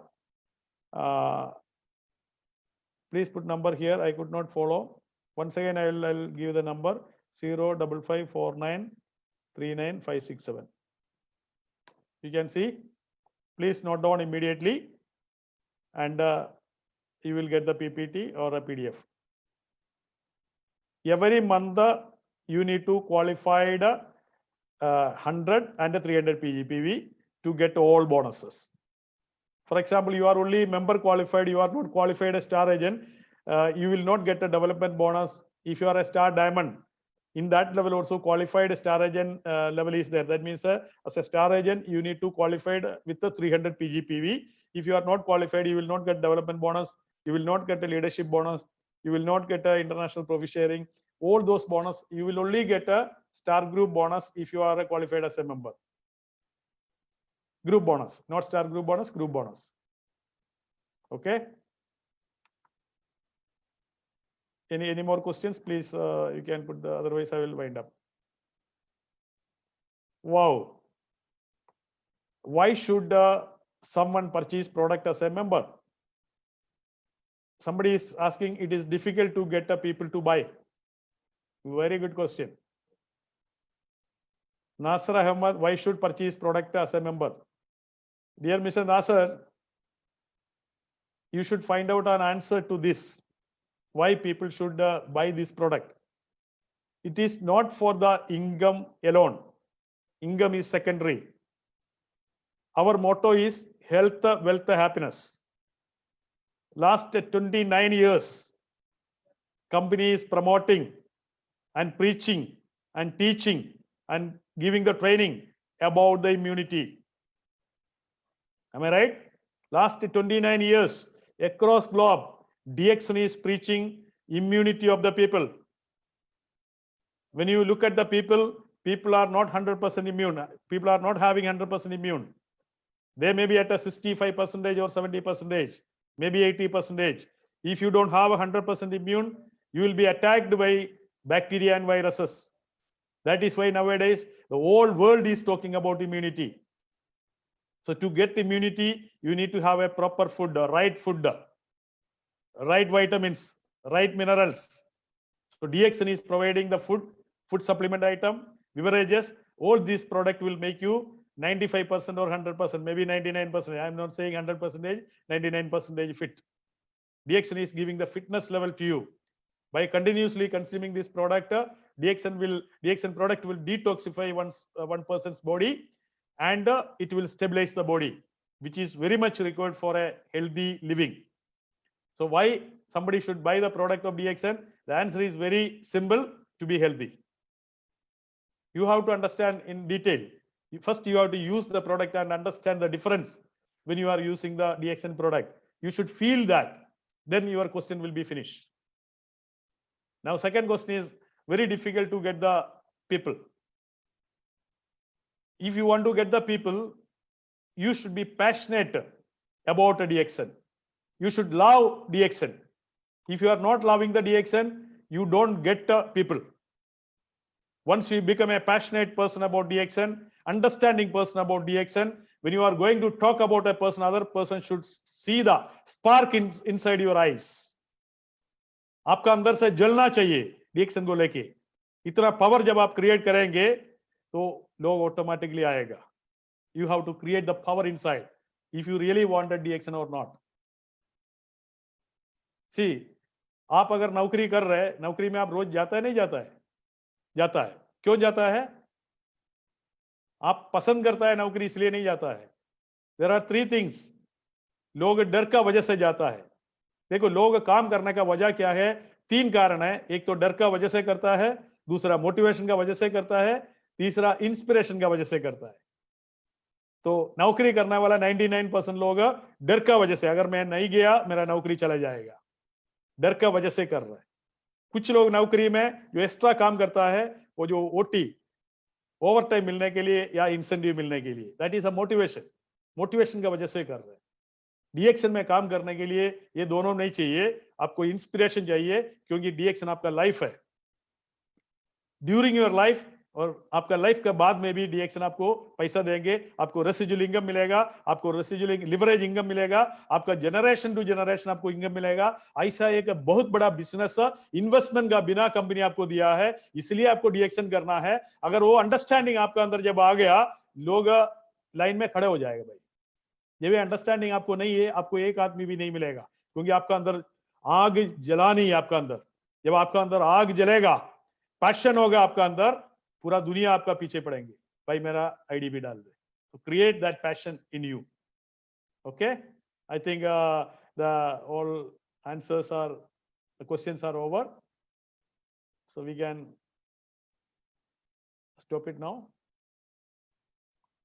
Please put number here. I could not follow. Once again, I'll give the number 05549395567. You can see. Please note down immediately, and you will get the PPT or a PDF. Every month you need to qualify 100 and 300 PGPV to get all bonuses. For example, you are only member qualified, you are not qualified as star agent, you will not get a development bonus. If you are a star diamond, in that level also qualified star agent level is there. That means as a star agent, you need to qualify with the 300 PGPV. If you are not qualified, you will not get development bonus, you will not get a leadership bonus, you will not get a international profit sharing. All those bonus, you will only get a star group bonus if you are qualified as a member. Group bonus, not star group bonus, group bonus. Okay. Any more questions? Please, you can put the, otherwise I will wind up. Wow. Why should someone purchase product as a member? Somebody is asking, it is difficult to get people to buy. Very good question. Nasser Ahmed, why should purchase product as a member? Dear Mr. Nasser, you should find out an answer to this. Why people should buy this product? It is not for the income alone. Income is secondary. Our motto is health, wealth, happiness. Last 29 years, company is promoting and preaching and teaching and giving the training about the immunity. Am I right? Last 29 years, across globe, DXN is preaching immunity of the people. When you look at the people, people are not 100% immune. People are not having 100% immune. They may be at a 65% or 70%, maybe 80%. If you don't have 100% immune, you will be attacked by bacteria and viruses. That is why nowadays the whole world is talking about immunity. So to get immunity, you need to have a proper food, right vitamins, right minerals. So DXN is providing the food supplement item, beverages. All these product will make you 95% or 100%, maybe 99%. I'm not saying 100%, 99% fit. DXN is giving the fitness level to you. By continuously consuming this product, DXN product will detoxify one person's body, and it will stabilize the body, which is very much required for a healthy living. So why somebody should buy the product of DXN? The answer is very simple: to be healthy. You have to understand in detail. First, you have to use the product and understand the difference when you are using the DXN product. You should feel that. Then your question will be finished. Now, second question is very difficult to get the people. If you want to get the people, you should be passionate about a DXN. You should love DXN. If you are not loving the DXN, you don't get people. Once you become a passionate person about DXN, understanding person about DXN, when you are going to talk about a person, other person should see the spark inside your eyes. आपका अंदर से जलना चाहिए DXN को लेके. इतना power जब आप क्रिएट करेंगे तो लोग ऑटोमेटिकली आएगा. You have to create the power inside if you really wanted DXN or not. See, आप अगर नौकरी कर रहे हैं, नौकरी में आप रोज जाता है नहीं जाता है? जाता है. क्यों जाता है? आप पसंद करता है नौकरी, इसलिए नहीं जाता है. There are three things. लोग डर का वजह से जाता है. देखो, लोग काम करने का वजह क्या है? तीन कारण है. एक तो डर का वजह से करता है, दूसरा मोटिवेशन का वजह से करता है, तीसरा इंस्पिरेशन का वजह से करता है. तो नौकरी करने वाला 99% लोग डर का वजह से, अगर मैं नहीं गया मेरा नौकरी चला जाएगा, डर का वजह से कर रहा है. कुछ लोग नौकरी में जो एक्स्ट्रा काम करता है, वो जो ओटी ओवर टाइम मिलने के लिए या इंसेंटिव मिलने के लिए, दैट इज अ मोटिवेशन का वजह से कर रहे हैं. DXN में काम करने के लिए ये दोनों नहीं चाहिए, आपको इंस्पिरेशन चाहिए, क्योंकि DXN आपका लाइफ है. ड्यूरिंग योर लाइफ और आपका लाइफ के बाद में भी DXN आपको पैसा देंगे, आपको रेसिजुअल इनकम मिलेगा, आपको रेसिजुअल लिवरेज इनकम मिलेगा, आपका जनरेशन टू जनरेशन आपको इनकम मिलेगा. ऐसा एक बहुत बड़ा बिजनेस इन्वेस्टमेंट का बिना कंपनी आपको दिया है, इसलिए आपको DXN करना है. अगर वो अंडरस्टैंडिंग आपका अंदर जब आ गया, लोग लाइन में खड़े हो जाएगा. भाई, जब ये अंडरस्टैंडिंग आपको नहीं है, आपको एक आदमी भी नहीं मिलेगा, क्योंकि आपका अंदर आग जलानी है. आपका अंदर जब आपका अंदर आग जलेगा, पैशन होगा आपका अंदर, पूरा दुनिया आपका पीछे पड़ेंगे. भाई मेरा आईडी भी डाल दे. तो create that passion in you. Okay, I think the all answers are, the questions are over, so we can stop it now.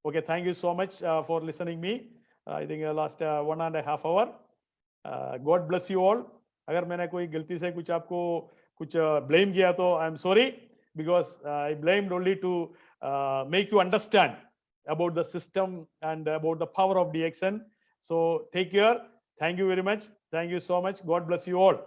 Okay, thank you so much for listening me. I think last 1.5 hour. God bless you all. अगर मैंने कोई गलती से कुछ आपको कुछ blame किया तो I am sorry, because I blamed only to make you understand about the system and about the power of DXN. So take care. Thank you very much. Thank you so much. God bless you all.